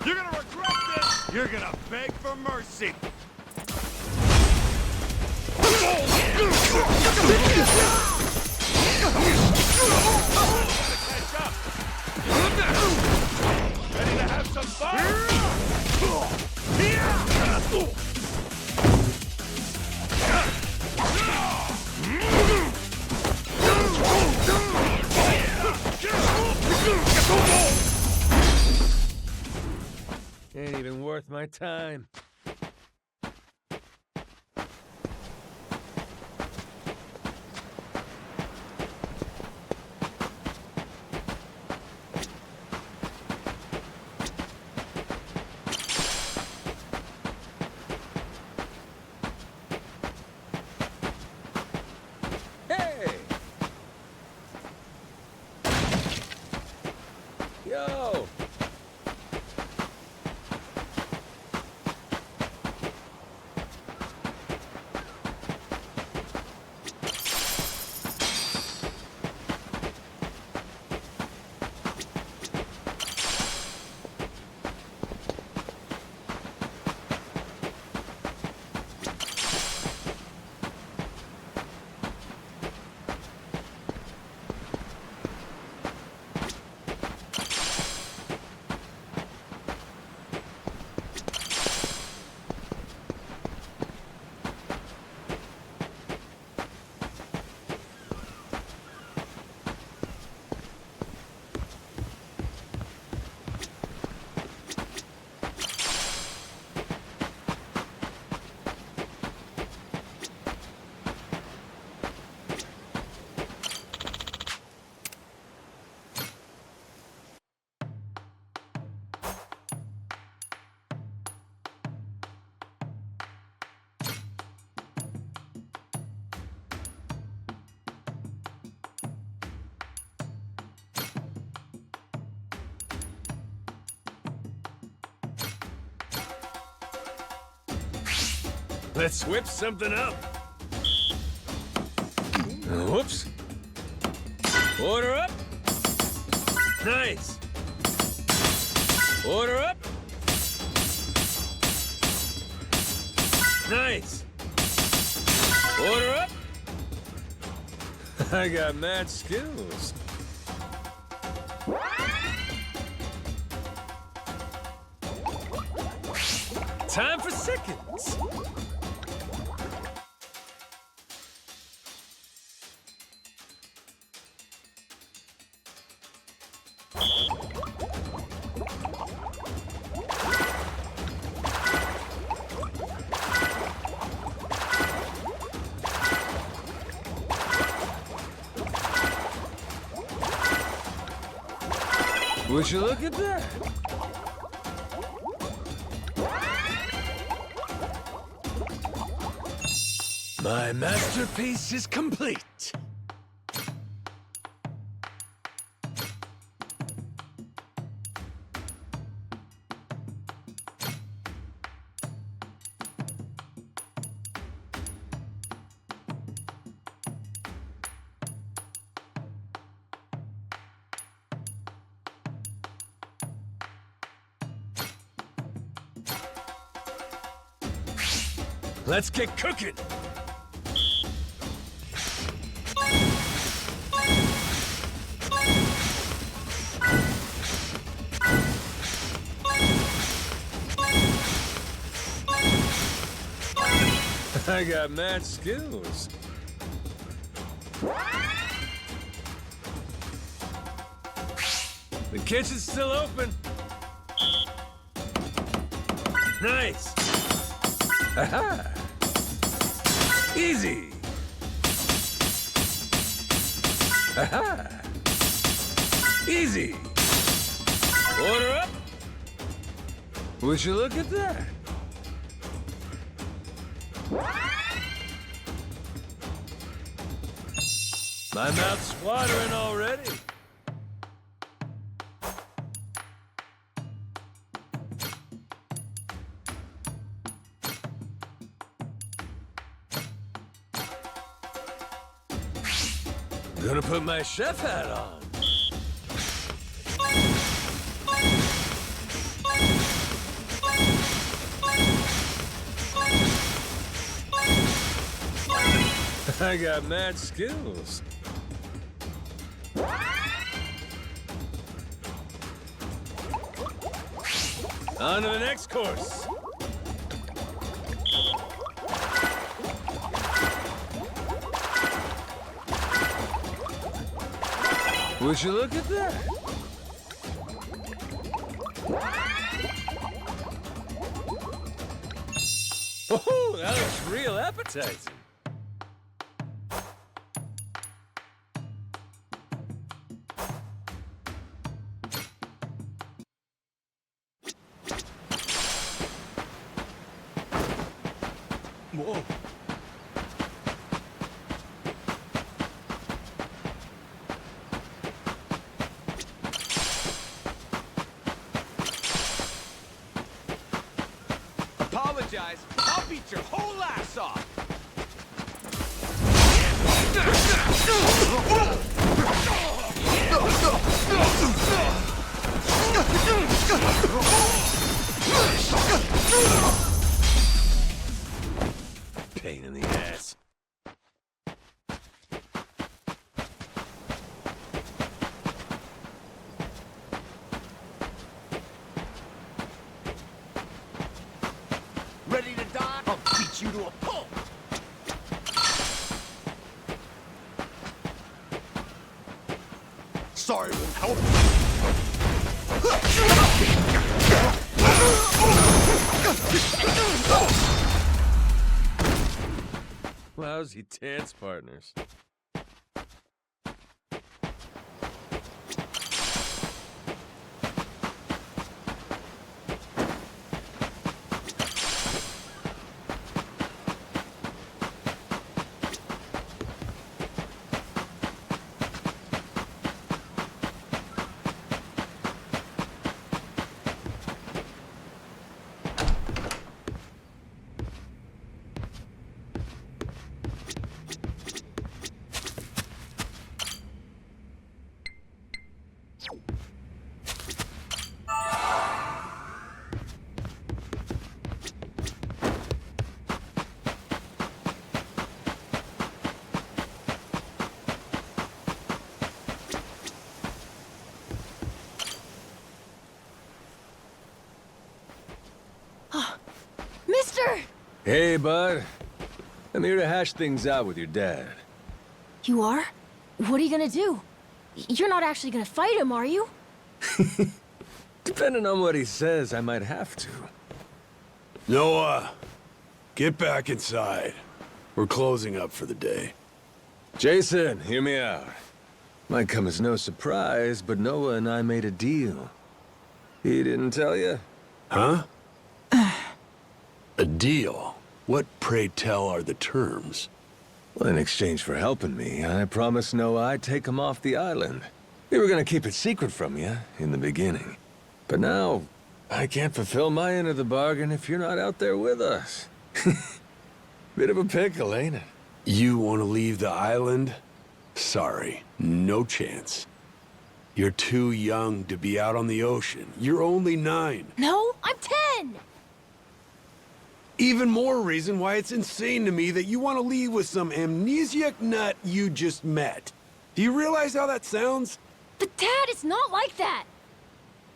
You're gonna regret this! You're gonna beg for mercy! Ready to have some fun? Ain't even worth my time. Hey! Yo! Let's whip something up. Whoops. Order up. Nice. Order up. Nice. Order up. I got mad skills. Time for seconds. Would you look at that? My masterpiece is complete. Let's get cooking. I got mad skills. The kitchen's still open. Nice. Aha! Easy. Aha! Easy. Order up. Would you look at that? My mouth's watering already. Gonna put my chef hat on. I got mad skills. On to the next course. Would you look at that? Oh, that looks real appetizing. Whoa. Apologize. I'll beat your whole ass off. Pain in the ass. Ready to die? I'll beat you to a pulp. Sorry, won't help. Lousy dance partners. Hey, bud. I'm here to hash things out with your dad. You are? What are you gonna do? You're not actually gonna fight him, are you? Depending on what he says, I might have to. Noah, get back inside. We're closing up for the day. Jason, hear me out. Might come as no surprise, but Noah and I made a deal. He didn't tell you? Huh? A deal? What, pray tell, are the terms? Well, in exchange for helping me, I promised Noah I'd take him off the island. We were gonna keep it secret from you in the beginning. But now, I can't fulfill my end of the bargain if you're not out there with us. Bit of a pickle, ain't it? You want to leave the island? Sorry, no chance. You're too young to be out on the ocean. You're only 9. No, I'm 10! Even more reason why it's insane to me that you want to leave with some amnesiac nut you just met. Do you realize how that sounds? But Dad, it's not like that!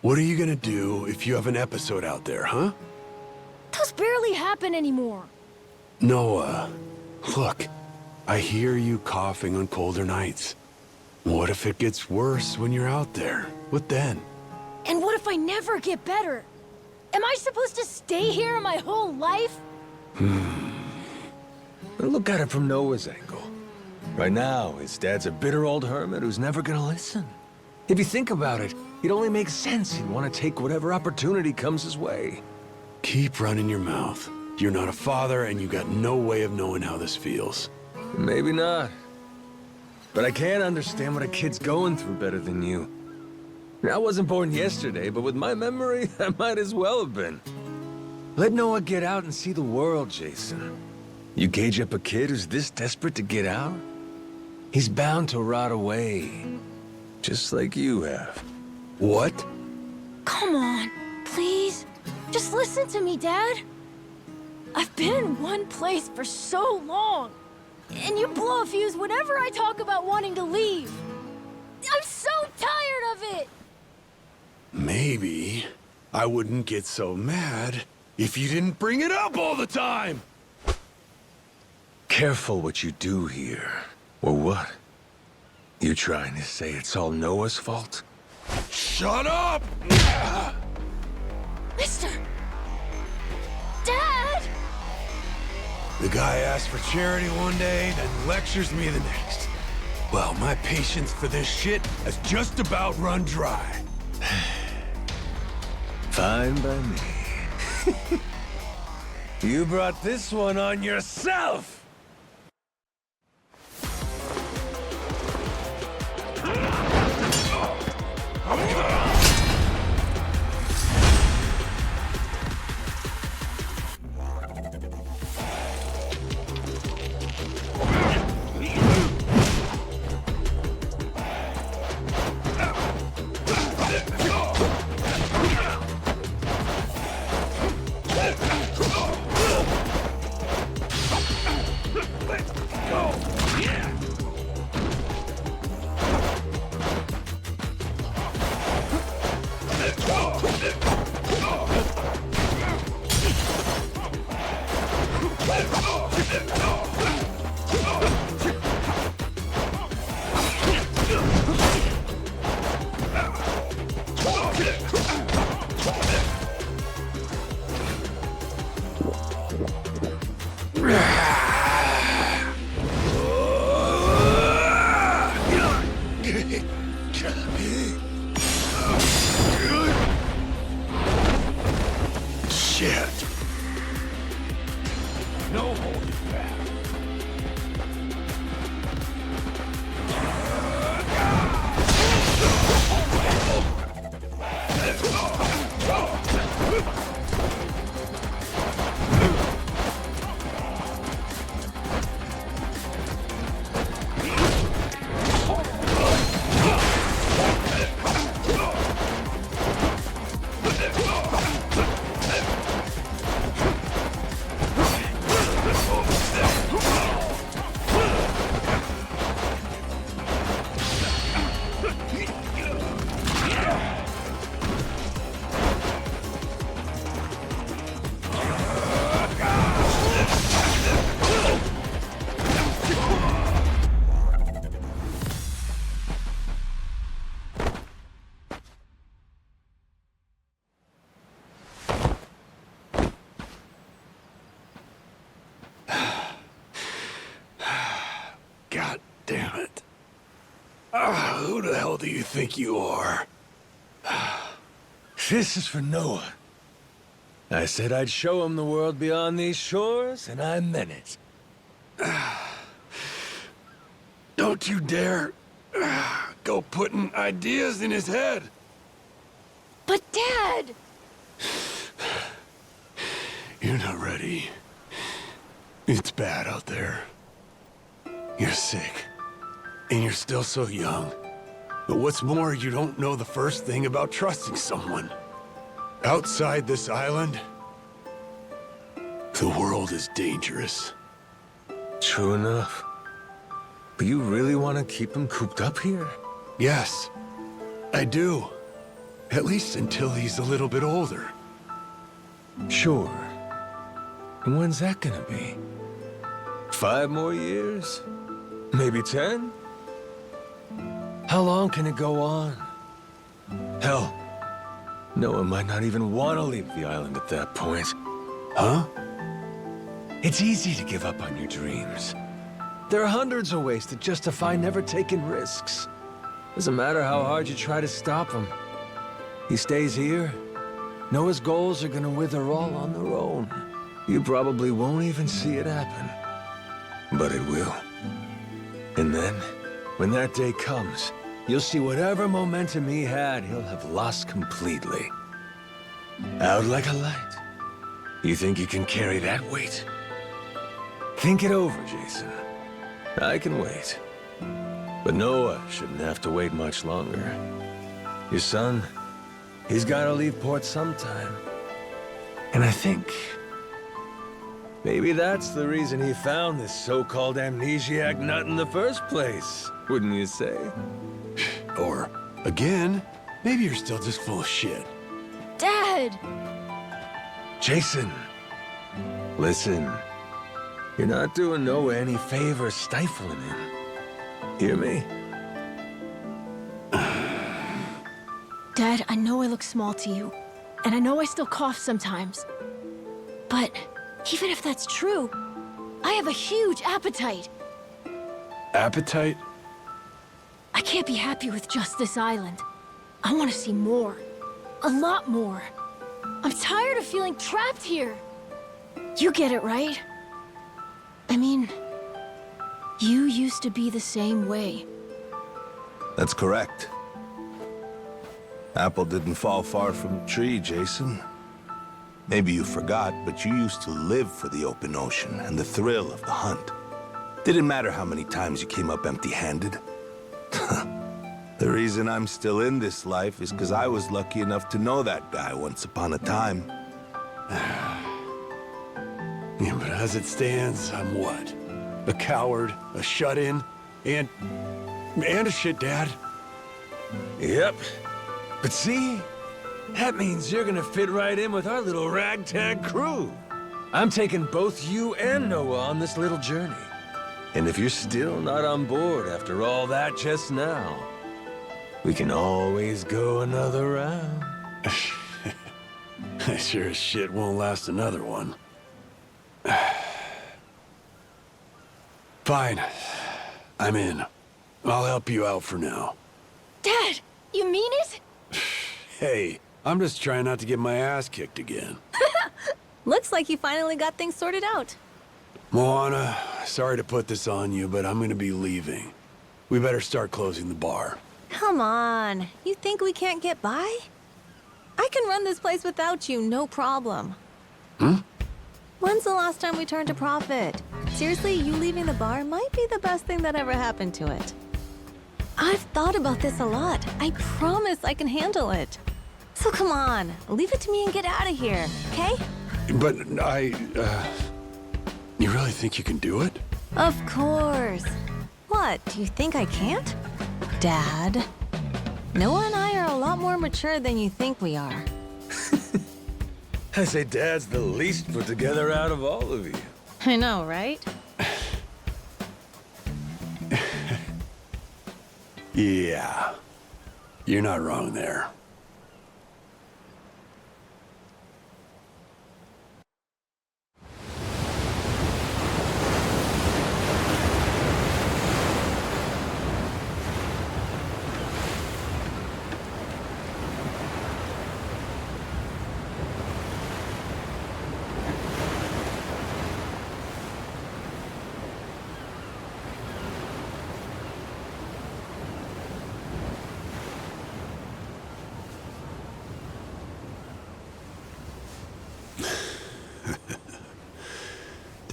What are you gonna do if you have an episode out there, huh? Those barely happen anymore. Noah, look, I hear you coughing on colder nights. What if it gets worse when you're out there? What then? And what if I never get better? Am I supposed to stay here my whole life? Look at it from Noah's angle. Right now, his dad's a bitter old hermit who's never gonna listen. If you think about it, it only makes sense he'd want to take whatever opportunity comes his way. Keep running your mouth. You're not a father, and you got no way of knowing how this feels. Maybe not. But I can't understand what a kid's going through better than you. I wasn't born yesterday, but with my memory, I might as well have been. Let Noah get out and see the world, Jason. You gauge up a kid who's this desperate to get out? He's bound to rot away. Just like you have. What? Come on, please. Just listen to me, Dad. I've been in one place for so long. And you blow a fuse whenever I talk about wanting to leave. I'm so tired of it! Maybe I wouldn't get so mad if you didn't bring it up all the time! Careful what you do here. Or what? You trying to say it's all Noah's fault? Shut up! Mister! Dad! The guy asks for charity one day, then lectures me the next. Well, my patience for this shit has just about run dry. Fine by me. You brought this one on yourself! Who the hell do you think you are? This is for Noah. I said I'd show him the world beyond these shores, and I meant it. Don't you dare go putting ideas in his head. But Dad! You're not ready. It's bad out there. You're sick. And you're still so young. But what's more, you don't know the first thing about trusting someone. Outside this island, the world is dangerous. True enough. But you really want to keep him cooped up here? Yes, I do. At least until he's a little bit older. Sure. And when's that gonna be? 5 more years? Maybe 10? How long can it go on? Hell, Noah might not even want to leave the island at that point. Huh? It's easy to give up on your dreams. There are hundreds of ways to justify never taking risks. Doesn't matter how hard you try to stop him. He stays here, Noah's goals are gonna wither all on their own. You probably won't even see it happen. But it will. And then, when that day comes, you'll see whatever momentum he had, he'll have lost completely. Out like a light. You think you can carry that weight? Think it over, Jason. I can wait. But Noah shouldn't have to wait much longer. Your son, he's gotta leave port sometime. And I think maybe that's the reason he found this so-called amnesiac nut in the first place, wouldn't you say? Or, again, maybe you're still just full of shit. Dad! Jason, listen. You're not doing Noah any favors stifling him. Hear me? Dad, I know I look small to you, and I know I still cough sometimes. But even if that's true, I have a huge appetite. Appetite? I can't be happy with just this island. I want to see more. A lot more. I'm tired of feeling trapped here. You get it, right? I mean, you used to be the same way. That's correct. Apple didn't fall far from the tree, Jason. Maybe you forgot, but you used to live for the open ocean and the thrill of the hunt. Didn't matter how many times you came up empty-handed. The reason I'm still in this life is because I was lucky enough to know that guy once upon a time. Yeah, but as it stands, I'm what? A coward, a shut-in, and a shit dad. Yep. But see? That means you're gonna fit right in with our little ragtag crew. I'm taking both you and Noah on this little journey. And if you're still not on board after all that just now, we can always go another round. I sure as shit won't last another one. Fine. I'm in. I'll help you out for now. Dad, you mean it? Hey, I'm just trying not to get my ass kicked again. Looks like you finally got things sorted out. Moana, sorry to put this on you, but I'm gonna be leaving. We better start closing the bar. Come on. You think we can't get by? I can run this place without you, no problem. When's the last time we turned a profit? Seriously, you leaving the bar might be the best thing that ever happened to it. I've thought about this a lot. I promise I can handle it. So come on, leave it to me and get out of here, okay? But you really think you can do it? Of course. What, do you think I can't? Dad, Noah and I are a lot more mature than you think we are. I say Dad's the least put together out of all of you. I know, right? Yeah. You're not wrong there.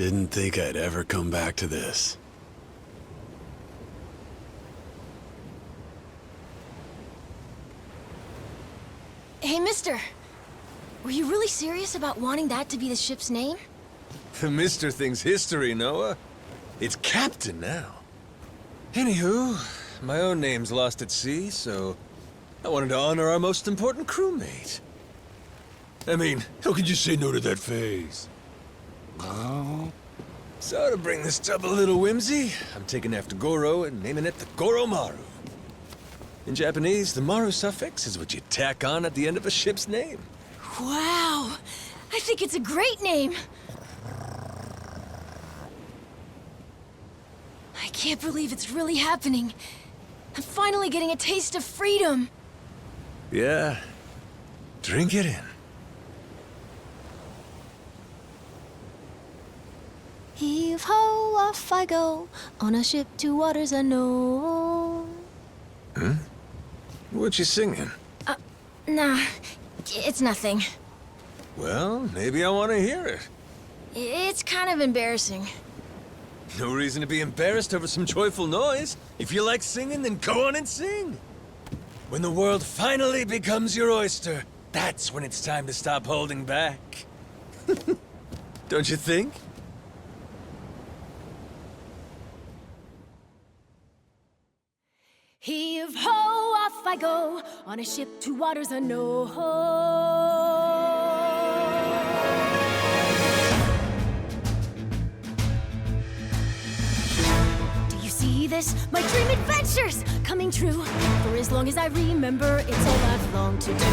Didn't think I'd ever come back to this. Hey, mister. Were you really serious about wanting that to be the ship's name? The Mr. thing's history, Noah. It's Captain now. Anywho, my own name's lost at sea, so I wanted to honor our most important crewmate. I mean, how could you say no to that face? So to bring this up a little whimsy, I'm taking after Goro and naming it the Goro Maru. In Japanese, the Maru suffix is what you tack on at the end of a ship's name. Wow! I think it's a great name! I can't believe it's really happening. I'm finally getting a taste of freedom. Yeah. Drink it in. Heave-ho, off I go, on a ship to waters unknown. Huh? What you singing? Nah, it's nothing. Well, maybe I want to hear it. It's kind of embarrassing. No reason to be embarrassed over some joyful noise. If you like singing, then go on and sing. When the world finally becomes your oyster, that's when it's time to stop holding back. Don't you think? Heave-ho, off I go, on a ship to waters unknown. Do you see this? My dream adventures coming true. For as long as I remember, it's all I've longed to do.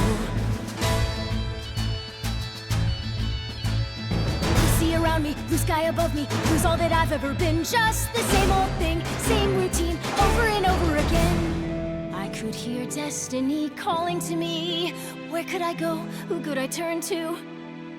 Sea around me, blue sky above me, lose all that I've ever been. Just the same old thing, same routine, over and over again. I could hear destiny calling to me. Where could I go? Who could I turn to?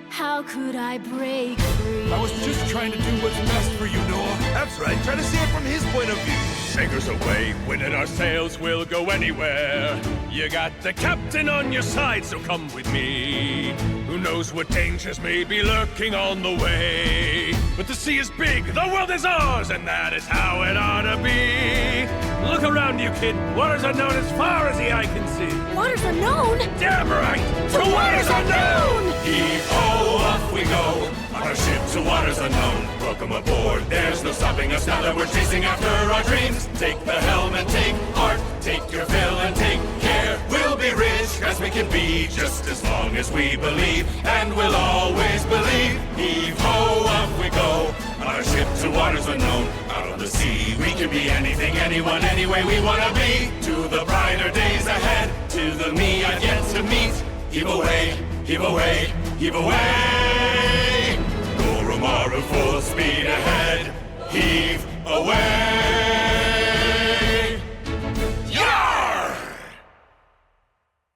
How could I break free? I was just trying to do what's best for you, Noah. That's right, try to see it from his point of view. Anchors away, winding our sails, we'll go anywhere. You got the captain on your side, so come with me. Who knows what dangers may be lurking on the way? But the sea is big, the world is ours, and that is how it ought to be. Look around you, kid. Waters unknown as far as the eye can see. Waters unknown? Damn right! To waters unknown! Heave-ho, off we go, on our ship to waters unknown. Welcome aboard, there's no stopping us now that we're chasing after our dreams. Take the helm and take heart, take your fill and take care. We'll be rich as we can be, just as long as we believe, and we'll always believe. Heave-ho, off we go, on our ship to waters unknown. Out on the sea, we can be anything, anyone, any way we wanna be. To the brighter days ahead, to the me I've yet to meet. Heave away, heave away, heave away. Goro Maru full speed ahead. Heave away. Yar!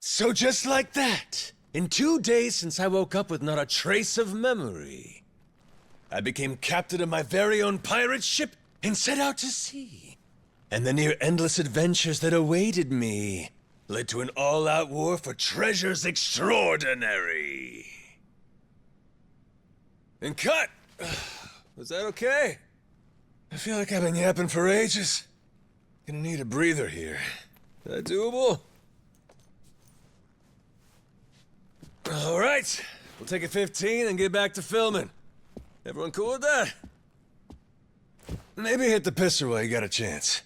So just like that, in 2 days since I woke up with not a trace of memory, I became captain of my very own pirate ship and set out to sea. And the near-endless adventures that awaited me led to an all-out war for treasures extraordinary. And cut! Was that okay? I feel like I've been yapping for ages. Gonna need a breather here. Is that doable? All right, we'll take a 15 and get back to filming. Everyone cool with that? Maybe hit the pisser while you got a chance.